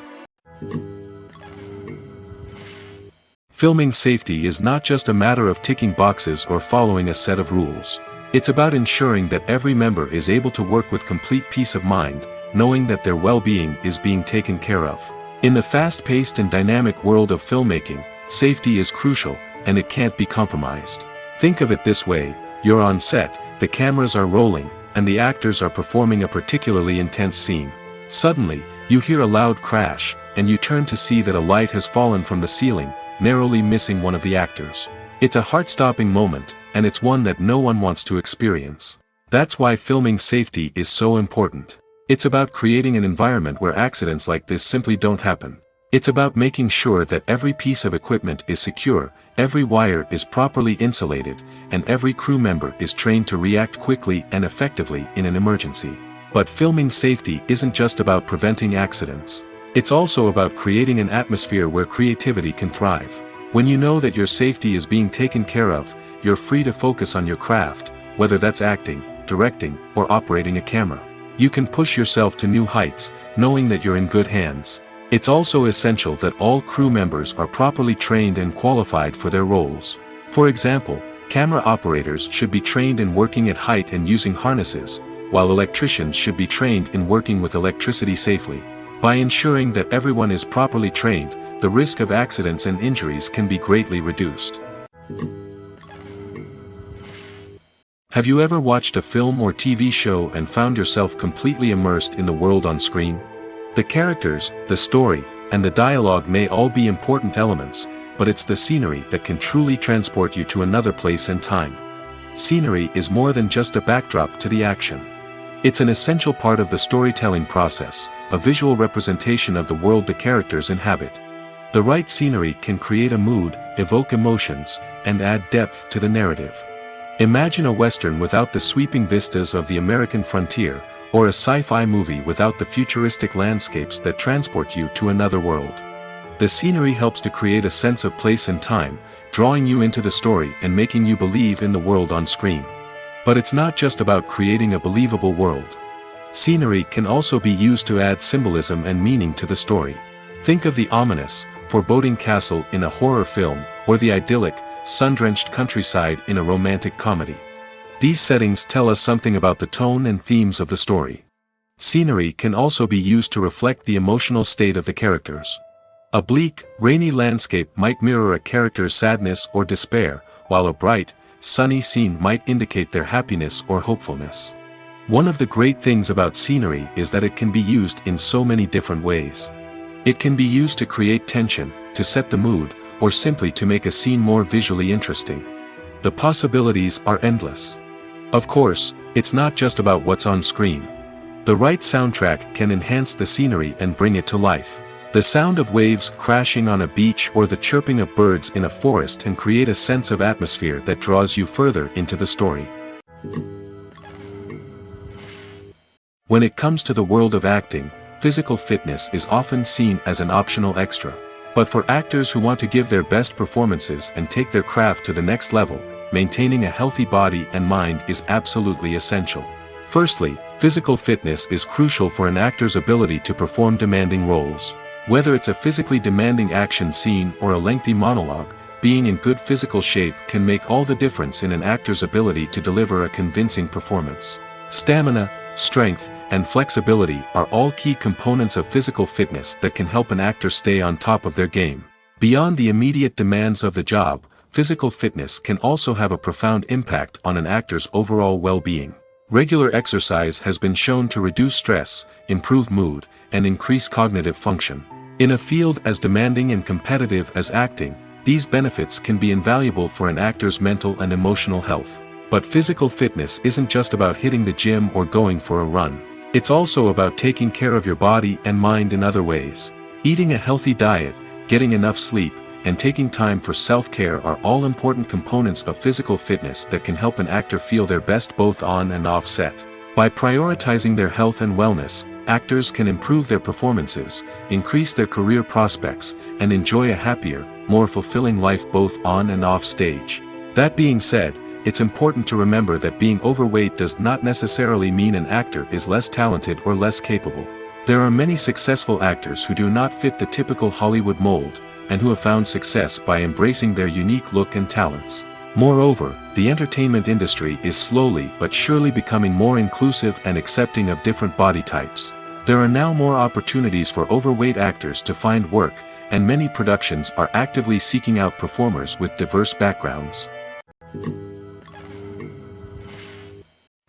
Filming safety is not just a matter of ticking boxes or following a set of rules. It's about ensuring that every member is able to work with complete peace of mind, knowing that their well-being is being taken care of. In the fast-paced and dynamic world of filmmaking, safety is crucial, and it can't be compromised. Think of it this way: you're on set, the cameras are rolling, and the actors are performing a particularly intense scene. Suddenly, you hear a loud crash, and you turn to see that a light has fallen from the ceiling, narrowly missing one of the actors. It's a heart-stopping moment, and it's one that no one wants to experience. That's why filming safety is so important. It's about creating an environment where accidents like this simply don't happen. It's about making sure that every piece of equipment is secure, every wire is properly insulated, and every crew member is trained to react quickly and effectively in an emergency. But filming safety isn't just about preventing accidents. It's also about creating an atmosphere where creativity can thrive. When you know that your safety is being taken care of, you're free to focus on your craft, whether that's acting, directing, or operating a camera. You can push yourself to new heights, knowing that you're in good hands. It's also essential that all crew members are properly trained and qualified for their roles. For example, camera operators should be trained in working at height and using harnesses, while electricians should be trained in working with electricity safely. By ensuring that everyone is properly trained, the risk of accidents and injuries can be greatly reduced. Have you ever watched a film or TV show and found yourself completely immersed in the world on screen? The characters, the story, and the dialogue may all be important elements, but it's the scenery that can truly transport you to another place and time. Scenery is more than just a backdrop to the action. It's an essential part of the storytelling process, a visual representation of the world the characters inhabit. The right scenery can create a mood, evoke emotions, and add depth to the narrative. Imagine a western without the sweeping vistas of the American frontier, or a sci-fi movie without the futuristic landscapes that transport you to another world. The scenery helps to create a sense of place and time, drawing you into the story and making you believe in the world on screen. But it's not just about creating a believable world. Scenery can also be used to add symbolism and meaning to the story. Think of the ominous, foreboding castle in a horror film, or the idyllic, sun-drenched countryside in a romantic comedy. These settings tell us something about the tone and themes of the story. Scenery can also be used to reflect the emotional state of the characters. A bleak, rainy landscape might mirror a character's sadness or despair, while a bright, sunny scene might indicate their happiness or hopefulness. One of the great things about scenery is that it can be used in so many different ways. It can be used to create tension, to set the mood, or simply to make a scene more visually interesting. The possibilities are endless. Of course, it's not just about what's on screen. The right soundtrack can enhance the scenery and bring it to life. The sound of waves crashing on a beach or the chirping of birds in a forest can create a sense of atmosphere that draws you further into the story. When it comes to the world of acting, physical fitness is often seen as an optional extra. But for actors who want to give their best performances and take their craft to the next level, maintaining a healthy body and mind is absolutely essential. Firstly, physical fitness is crucial for an actor's ability to perform demanding roles. Whether it's a physically demanding action scene or a lengthy monologue, being in good physical shape can make all the difference in an actor's ability to deliver a convincing performance. Stamina, strength, and flexibility are all key components of physical fitness that can help an actor stay on top of their game. Beyond the immediate demands of the job, physical fitness can also have a profound impact on an actor's overall well-being. Regular exercise has been shown to reduce stress, improve mood, and increase cognitive function. In a field as demanding and competitive as acting, these benefits can be invaluable for an actor's mental and emotional health. But physical fitness isn't just about hitting the gym or going for a run. It's also about taking care of your body and mind in other ways. Eating a healthy diet, getting enough sleep, and taking time for self-care are all important components of physical fitness that can help an actor feel their best both on and off set. By prioritizing their health and wellness, actors can improve their performances, increase their career prospects, and enjoy a happier, more fulfilling life both on and off stage. That being said, it's important to remember that being overweight does not necessarily mean an actor is less talented or less capable. There are many successful actors who do not fit the typical Hollywood mold, and who have found success by embracing their unique look and talents. Moreover, the entertainment industry is slowly but surely becoming more inclusive and accepting of different body types. There are now more opportunities for overweight actors to find work, and many productions are actively seeking out performers with diverse backgrounds.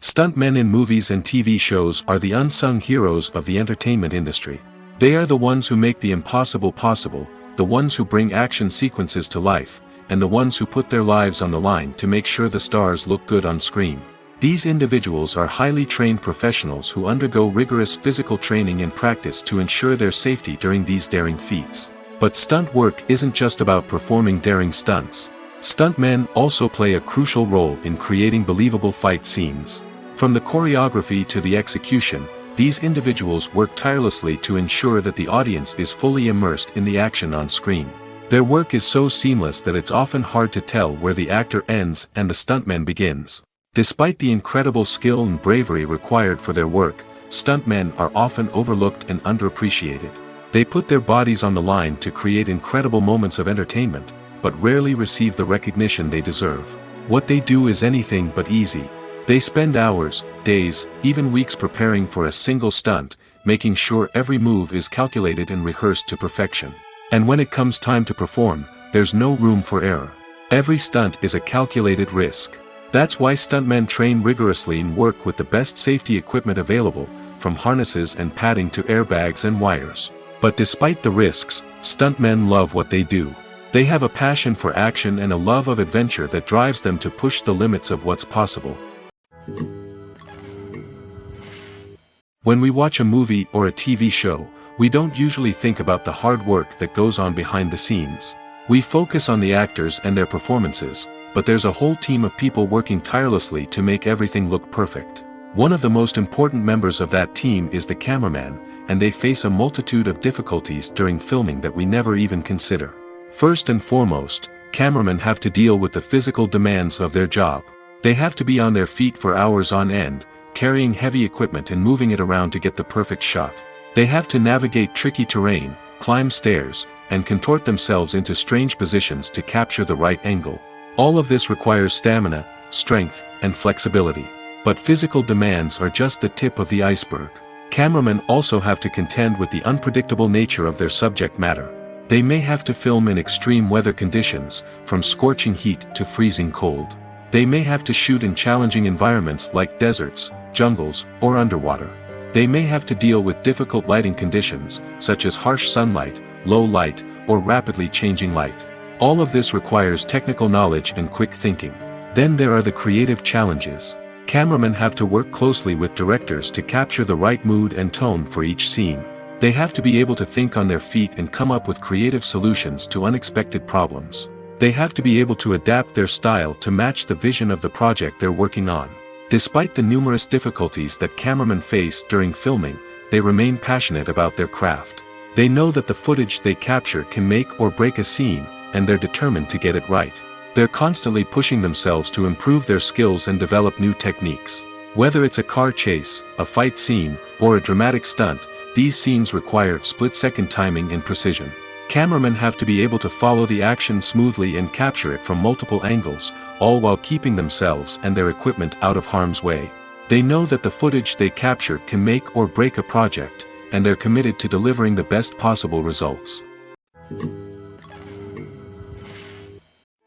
Stuntmen in movies and TV shows are the unsung heroes of the entertainment industry. They are the ones who make the impossible possible, the ones who bring action sequences to life, and the ones who put their lives on the line to make sure the stars look good on screen. These individuals are highly trained professionals who undergo rigorous physical training and practice to ensure their safety during these daring feats. But stunt work isn't just about performing daring stunts. Stuntmen also play a crucial role in creating believable fight scenes. From the choreography to the execution, these individuals work tirelessly to ensure that the audience is fully immersed in the action on screen. Their work is so seamless that it's often hard to tell where the actor ends and the stuntman begins. Despite the incredible skill and bravery required for their work, stuntmen are often overlooked and underappreciated. They put their bodies on the line to create incredible moments of entertainment, but rarely receive the recognition they deserve. What they do is anything but easy. They spend hours, days, even weeks preparing for a single stunt, making sure every move is calculated and rehearsed to perfection. And when it comes time to perform, there's no room for error. Every stunt is a calculated risk. That's why stuntmen train rigorously and work with the best safety equipment available, from harnesses and padding to airbags and wires. But despite the risks, stuntmen love what they do. They have a passion for action and a love of adventure that drives them to push the limits of what's possible. When we watch a movie or a TV show, we don't usually think about the hard work that goes on behind the scenes. We focus on the actors and their performances, but there's a whole team of people working tirelessly to make everything look perfect. One of the most important members of that team is the cameraman, and they face a multitude of difficulties during filming that we never even consider. First and foremost, cameramen have to deal with the physical demands of their job. They have to be on their feet for hours on end, carrying heavy equipment and moving it around to get the perfect shot. They have to navigate tricky terrain, climb stairs, and contort themselves into strange positions to capture the right angle. All of this requires stamina, strength, and flexibility. But physical demands are just the tip of the iceberg. Cameramen also have to contend with the unpredictable nature of their subject matter. They may have to film in extreme weather conditions, from scorching heat to freezing cold. They may have to shoot in challenging environments like deserts, jungles, or underwater. They may have to deal with difficult lighting conditions, such as harsh sunlight, low light, or rapidly changing light. All of this requires technical knowledge and quick thinking. Then there are the creative challenges. Cameramen have to work closely with directors to capture the right mood and tone for each scene. They have to be able to think on their feet and come up with creative solutions to unexpected problems. They have to be able to adapt their style to match the vision of the project they're working on. Despite the numerous difficulties that cameramen face during filming, they remain passionate about their craft. They know that the footage they capture can make or break a scene, and they're determined to get it right. They're constantly pushing themselves to improve their skills and develop new techniques. Whether it's a car chase, a fight scene, or a dramatic stunt, these scenes require split-second timing and precision. Cameramen have to be able to follow the action smoothly and capture it from multiple angles, all while keeping themselves and their equipment out of harm's way. They know that the footage they capture can make or break a project, and they're committed to delivering the best possible results.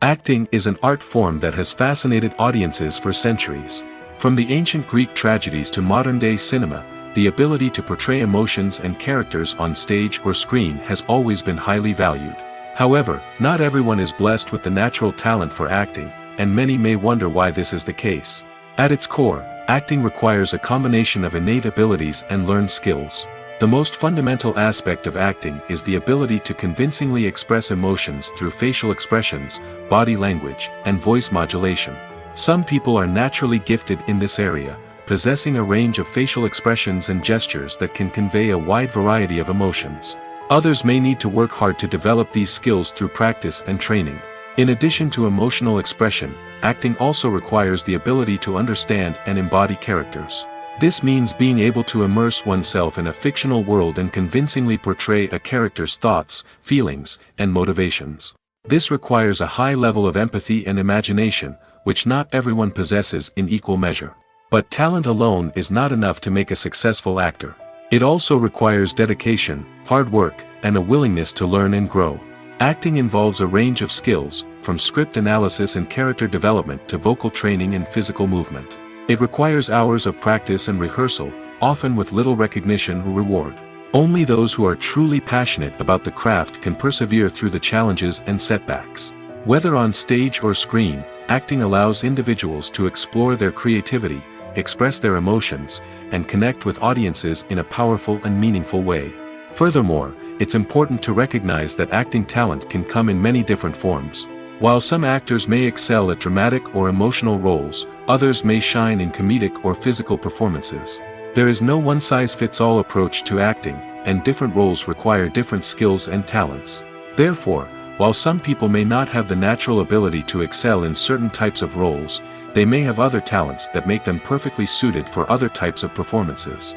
Acting is an art form that has fascinated audiences for centuries. From the ancient Greek tragedies to modern-day cinema, the ability to portray emotions and characters on stage or screen has always been highly valued. However, not everyone is blessed with the natural talent for acting, and many may wonder why this is the case. At its core, acting requires a combination of innate abilities and learned skills. The most fundamental aspect of acting is the ability to convincingly express emotions through facial expressions, body language, and voice modulation. Some people are naturally gifted in this area, possessing a range of facial expressions and gestures that can convey a wide variety of emotions. Others may need to work hard to develop these skills through practice and training. In addition to emotional expression, acting also requires the ability to understand and embody characters. This means being able to immerse oneself in a fictional world and convincingly portray a character's thoughts, feelings, and motivations. This requires a high level of empathy and imagination, which not everyone possesses in equal measure. But talent alone is not enough to make a successful actor. It also requires dedication, hard work, and a willingness to learn and grow. Acting involves a range of skills, from script analysis and character development to vocal training and physical movement. It requires hours of practice and rehearsal, often with little recognition or reward. Only those who are truly passionate about the craft can persevere through the challenges and setbacks. Whether on stage or screen, acting allows individuals to explore their creativity, express their emotions, and connect with audiences in a powerful and meaningful way. Furthermore, it's important to recognize that acting talent can come in many different forms. While some actors may excel at dramatic or emotional roles, others may shine in comedic or physical performances. There is no one-size-fits-all approach to acting, and different roles require different skills and talents. Therefore, while some people may not have the natural ability to excel in certain types of roles, they may have other talents that make them perfectly suited for other types of performances.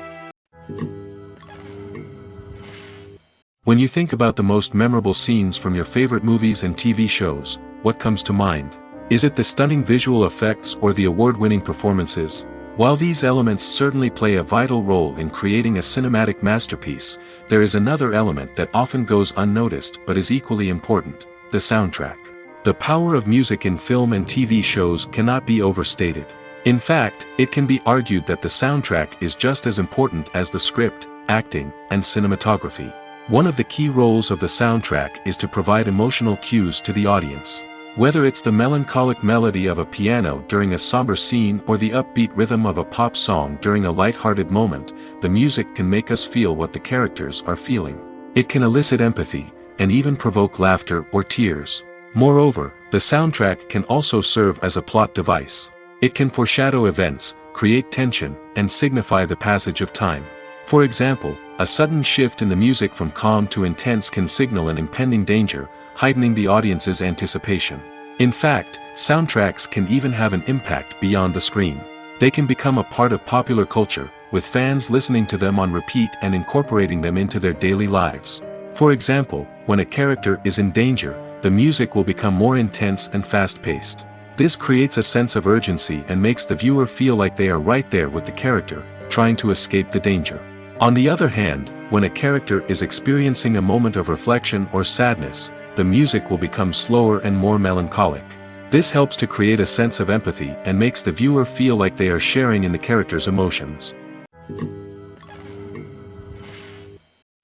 When you think about the most memorable scenes from your favorite movies and TV shows, what comes to mind? Is it the stunning visual effects or the award-winning performances? While these elements certainly play a vital role in creating a cinematic masterpiece, there is another element that often goes unnoticed but is equally important: the soundtrack. The power of music in film and TV shows cannot be overstated. In fact, it can be argued that the soundtrack is just as important as the script, acting, and cinematography. One of the key roles of the soundtrack is to provide emotional cues to the audience. Whether it's the melancholic melody of a piano during a somber scene or the upbeat rhythm of a pop song during a light-hearted moment, the music can make us feel what the characters are feeling. It can elicit empathy, and even provoke laughter or tears. Moreover, The soundtrack can also serve as a plot device. It can foreshadow events, create tension, and signify the passage of time. For example, a sudden shift in the music from calm to intense can signal an impending danger, heightening the audience's anticipation. In fact, soundtracks can even have an impact beyond the screen. They can become a part of popular culture, with fans listening to them on repeat and incorporating them into their daily lives. For example, when a character is in danger, the music will become more intense and fast-paced. This creates a sense of urgency and makes the viewer feel like they are right there with the character, trying to escape the danger. On the other hand, when a character is experiencing a moment of reflection or sadness, the music will become slower and more melancholic. This helps to create a sense of empathy and makes the viewer feel like they are sharing in the character's emotions.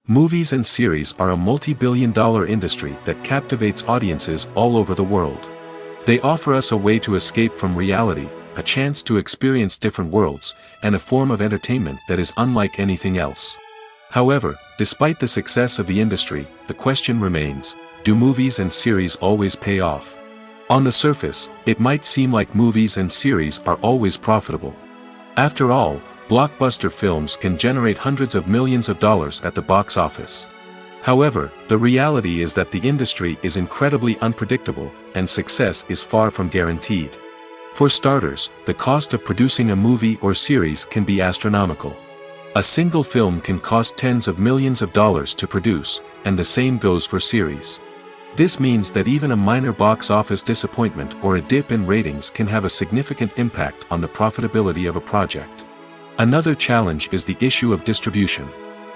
Movies and series are a multi-billion-dollar industry that captivates audiences all over the world. They offer us a way to escape from reality, a chance to experience different worlds, and a form of entertainment that is unlike anything else. However, despite the success of the industry, the question remains, do movies and series always pay off? On the surface, it might seem like movies and series are always profitable. After all, blockbuster films can generate hundreds of millions of dollars at the box office. However, the reality is that the industry is incredibly unpredictable, and success is far from guaranteed. For starters, the cost of producing a movie or series can be astronomical. A single film can cost tens of millions of dollars to produce, and the same goes for series. This means that even a minor box office disappointment or a dip in ratings can have a significant impact on the profitability of a project. Another challenge is the issue of distribution.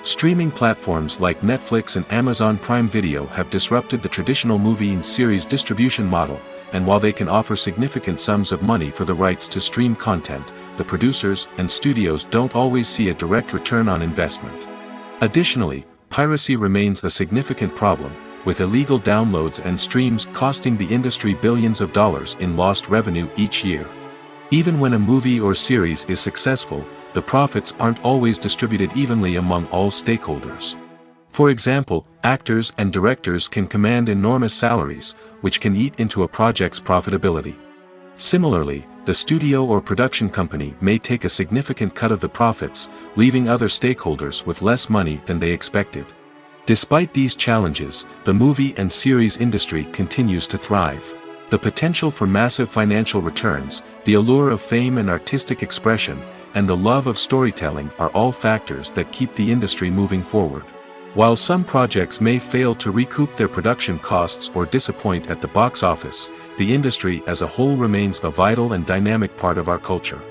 Streaming platforms like Netflix and Amazon Prime Video have disrupted the traditional movie and series distribution model, and while they can offer significant sums of money for the rights to stream content, the producers and studios don't always see a direct return on investment. Additionally, piracy remains a significant problem, with illegal downloads and streams costing the industry billions of dollars in lost revenue each year. Even when a movie or series is successful, the profits aren't always distributed evenly among all stakeholders. For example, actors and directors can command enormous salaries, which can eat into a project's profitability. Similarly, the studio or production company may take a significant cut of the profits, leaving other stakeholders with less money than they expected. Despite these challenges, the movie and series industry continues to thrive. The potential for massive financial returns, the allure of fame and artistic expression, and the love of storytelling are all factors that keep the industry moving forward. While some projects may fail to recoup their production costs or disappoint at the box office, the industry as a whole remains a vital and dynamic part of our culture.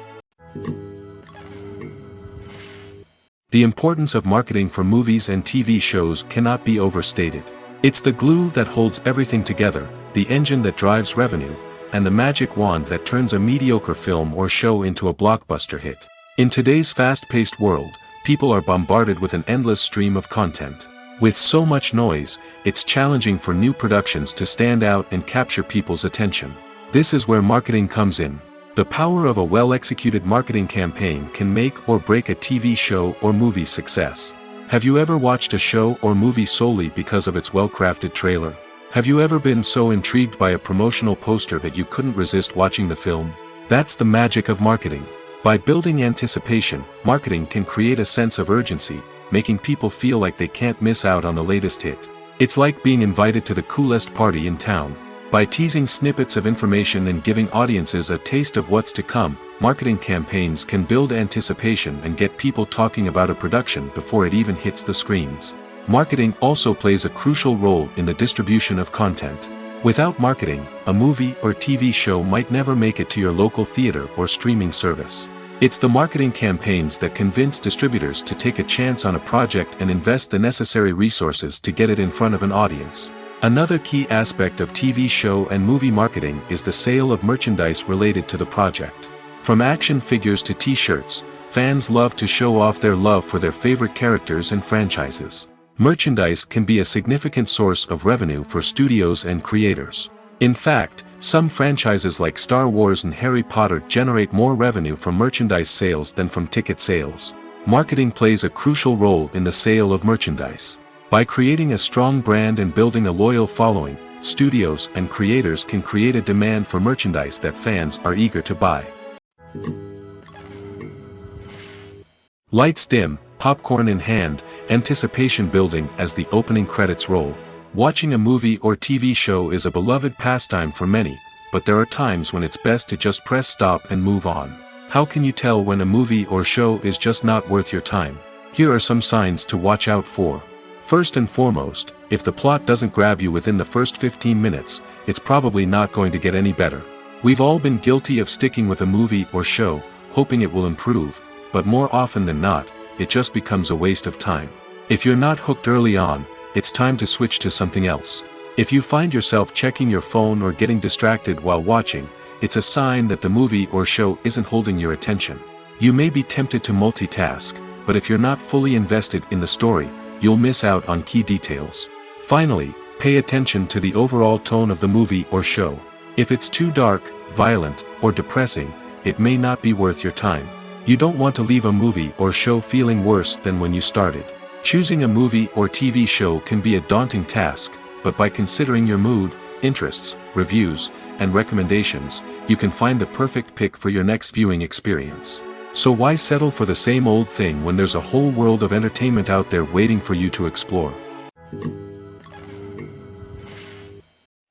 The importance of marketing for movies and TV shows cannot be overstated. It's the glue that holds everything together, the engine that drives revenue, and the magic wand that turns a mediocre film or show into a blockbuster hit. In today's fast-paced world, people are bombarded with an endless stream of content. With so much noise, it's challenging for new productions to stand out and capture people's attention. This is where marketing comes in. The power of a well-executed marketing campaign can make or break a TV show or movie's success. Have you ever watched a show or movie solely because of its well-crafted trailer? Have you ever been so intrigued by a promotional poster that you couldn't resist watching the film? That's the magic of marketing. By building anticipation, marketing can create a sense of urgency, making people feel like they can't miss out on the latest hit. It's like being invited to the coolest party in town. By teasing snippets of information and giving audiences a taste of what's to come, marketing campaigns can build anticipation and get people talking about a production before it even hits the screens. Marketing also plays a crucial role in the distribution of content. Without marketing, a movie or TV show might never make it to your local theater or streaming service. It's the marketing campaigns that convince distributors to take a chance on a project and invest the necessary resources to get it in front of an audience. Another key aspect of TV show and movie marketing is the sale of merchandise related to the project. From action figures to t-shirts, fans love to show off their love for their favorite characters and franchises. Merchandise can be a significant source of revenue for studios and creators. In fact, some franchises like Star Wars and Harry Potter generate more revenue from merchandise sales than from ticket sales. Marketing plays a crucial role in the sale of merchandise. By creating a strong brand and building a loyal following, studios and creators can create a demand for merchandise that fans are eager to buy. Lights dim, popcorn in hand, anticipation building as the opening credits roll. Watching a movie or TV show is a beloved pastime for many, but there are times when it's best to just press stop and move on. How can you tell when a movie or show is just not worth your time? Here are some signs to watch out for. First and foremost, if the plot doesn't grab you within the first 15 minutes, it's probably not going to get any better. We've all been guilty of sticking with a movie or show, hoping it will improve, but more often than not, it just becomes a waste of time. If you're not hooked early on, it's time to switch to something else. If you find yourself checking your phone or getting distracted while watching, it's a sign that the movie or show isn't holding your attention. You may be tempted to multitask, but if you're not fully invested in the story, you'll miss out on key details. Finally, pay attention to the overall tone of the movie or show. If it's too dark, violent, or depressing, it may not be worth your time. You don't want to leave a movie or show feeling worse than when you started. Choosing a movie or TV show can be a daunting task, but by considering your mood, interests, reviews, and recommendations, you can find the perfect pick for your next viewing experience. So why settle for the same old thing when there's a whole world of entertainment out there waiting for you to explore?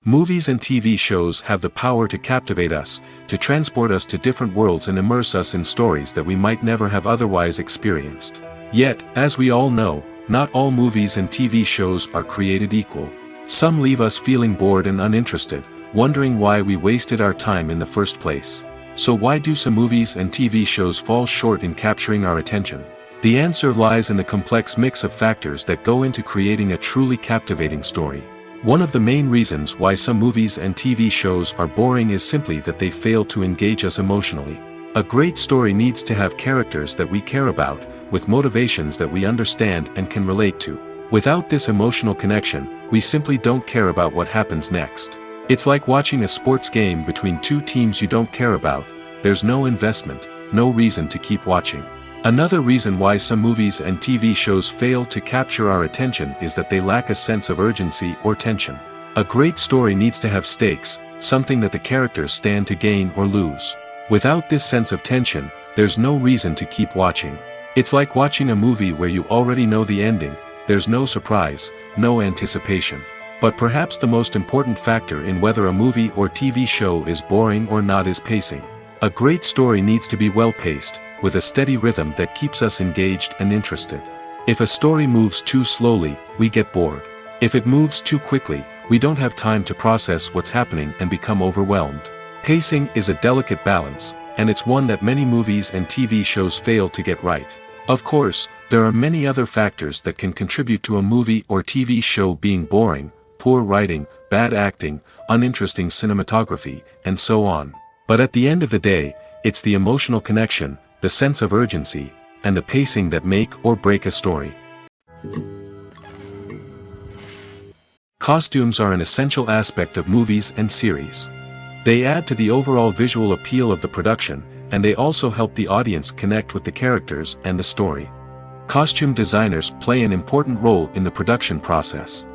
Movies and TV shows have the power to captivate us, to transport us to different worlds and immerse us in stories that we might never have otherwise experienced. Yet, as we all know, not all movies and TV shows are created equal. Some leave us feeling bored and uninterested, wondering why we wasted our time in the first place. So why do some movies and TV shows fall short in capturing our attention? The answer lies in the complex mix of factors that go into creating a truly captivating story. One of the main reasons why some movies and TV shows are boring is simply that they fail to engage us emotionally. A great story needs to have characters that we care about, with motivations that we understand and can relate to. Without this emotional connection, we simply don't care about what happens next. It's like watching a sports game between two teams you don't care about. There's no investment, no reason to keep watching. Another reason why some movies and TV shows fail to capture our attention is that they lack a sense of urgency or tension. A great story needs to have stakes, something that the characters stand to gain or lose. Without this sense of tension, there's no reason to keep watching. It's like watching a movie where you already know the ending. There's no surprise, no anticipation. But perhaps the most important factor in whether a movie or TV show is boring or not is pacing. A great story needs to be well-paced, with a steady rhythm that keeps us engaged and interested. If a story moves too slowly, we get bored. If it moves too quickly, we don't have time to process what's happening and become overwhelmed. Pacing is a delicate balance, and it's one that many movies and TV shows fail to get right. Of course, there are many other factors that can contribute to a movie or TV show being boring: poor writing, bad acting, uninteresting cinematography, and so on. But at the end of the day, it's the emotional connection, the sense of urgency, and the pacing that make or break a story. Costumes are an essential aspect of movies and series. They add to the overall visual appeal of the production, and they also help the audience connect with the characters and the story. Costume designers play an important role in the production process.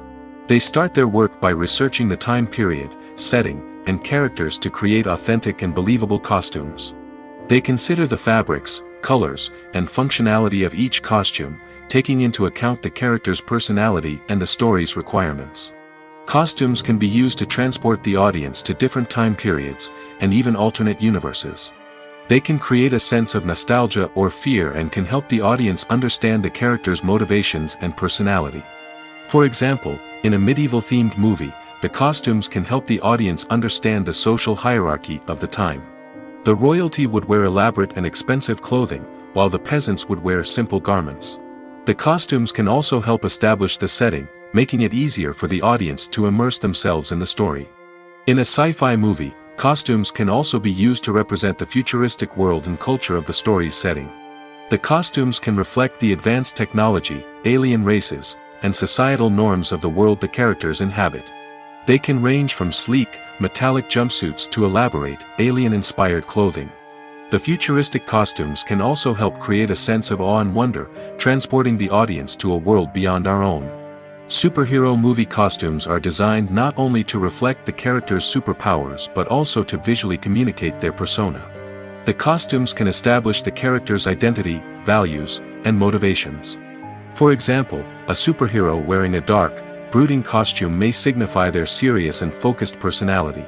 They start their work by researching the time period, setting, and characters to create authentic and believable costumes. They consider the fabrics, colors, and functionality of each costume, taking into account the character's personality and the story's requirements. Costumes can be used to transport the audience to different time periods, and even alternate universes. They can create a sense of nostalgia or fear and can help the audience understand the character's motivations and personality. For example, in a medieval-themed movie, the costumes can help the audience understand the social hierarchy of the time. The royalty would wear elaborate and expensive clothing, while the peasants would wear simple garments. The costumes can also help establish the setting, making it easier for the audience to immerse themselves in the story. In a sci-fi movie, costumes can also be used to represent the futuristic world and culture of the story's setting. The costumes can reflect the advanced technology, alien races, and societal norms of the world the characters inhabit. They can range from sleek, metallic jumpsuits to elaborate, alien-inspired clothing. The futuristic costumes can also help create a sense of awe and wonder, transporting the audience to a world beyond our own. Superhero movie costumes are designed not only to reflect the character's superpowers but also to visually communicate their persona. The costumes can establish the character's identity, values, and motivations. For example, a superhero wearing a dark, brooding costume may signify their serious and focused personality.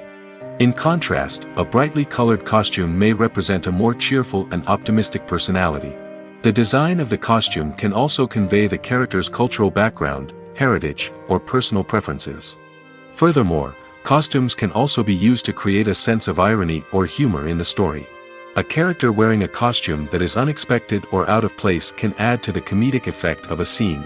In contrast, a brightly colored costume may represent a more cheerful and optimistic personality. The design of the costume can also convey the character's cultural background, heritage, or personal preferences. Furthermore, costumes can also be used to create a sense of irony or humor in the story. A character wearing a costume that is unexpected or out of place can add to the comedic effect of a scene.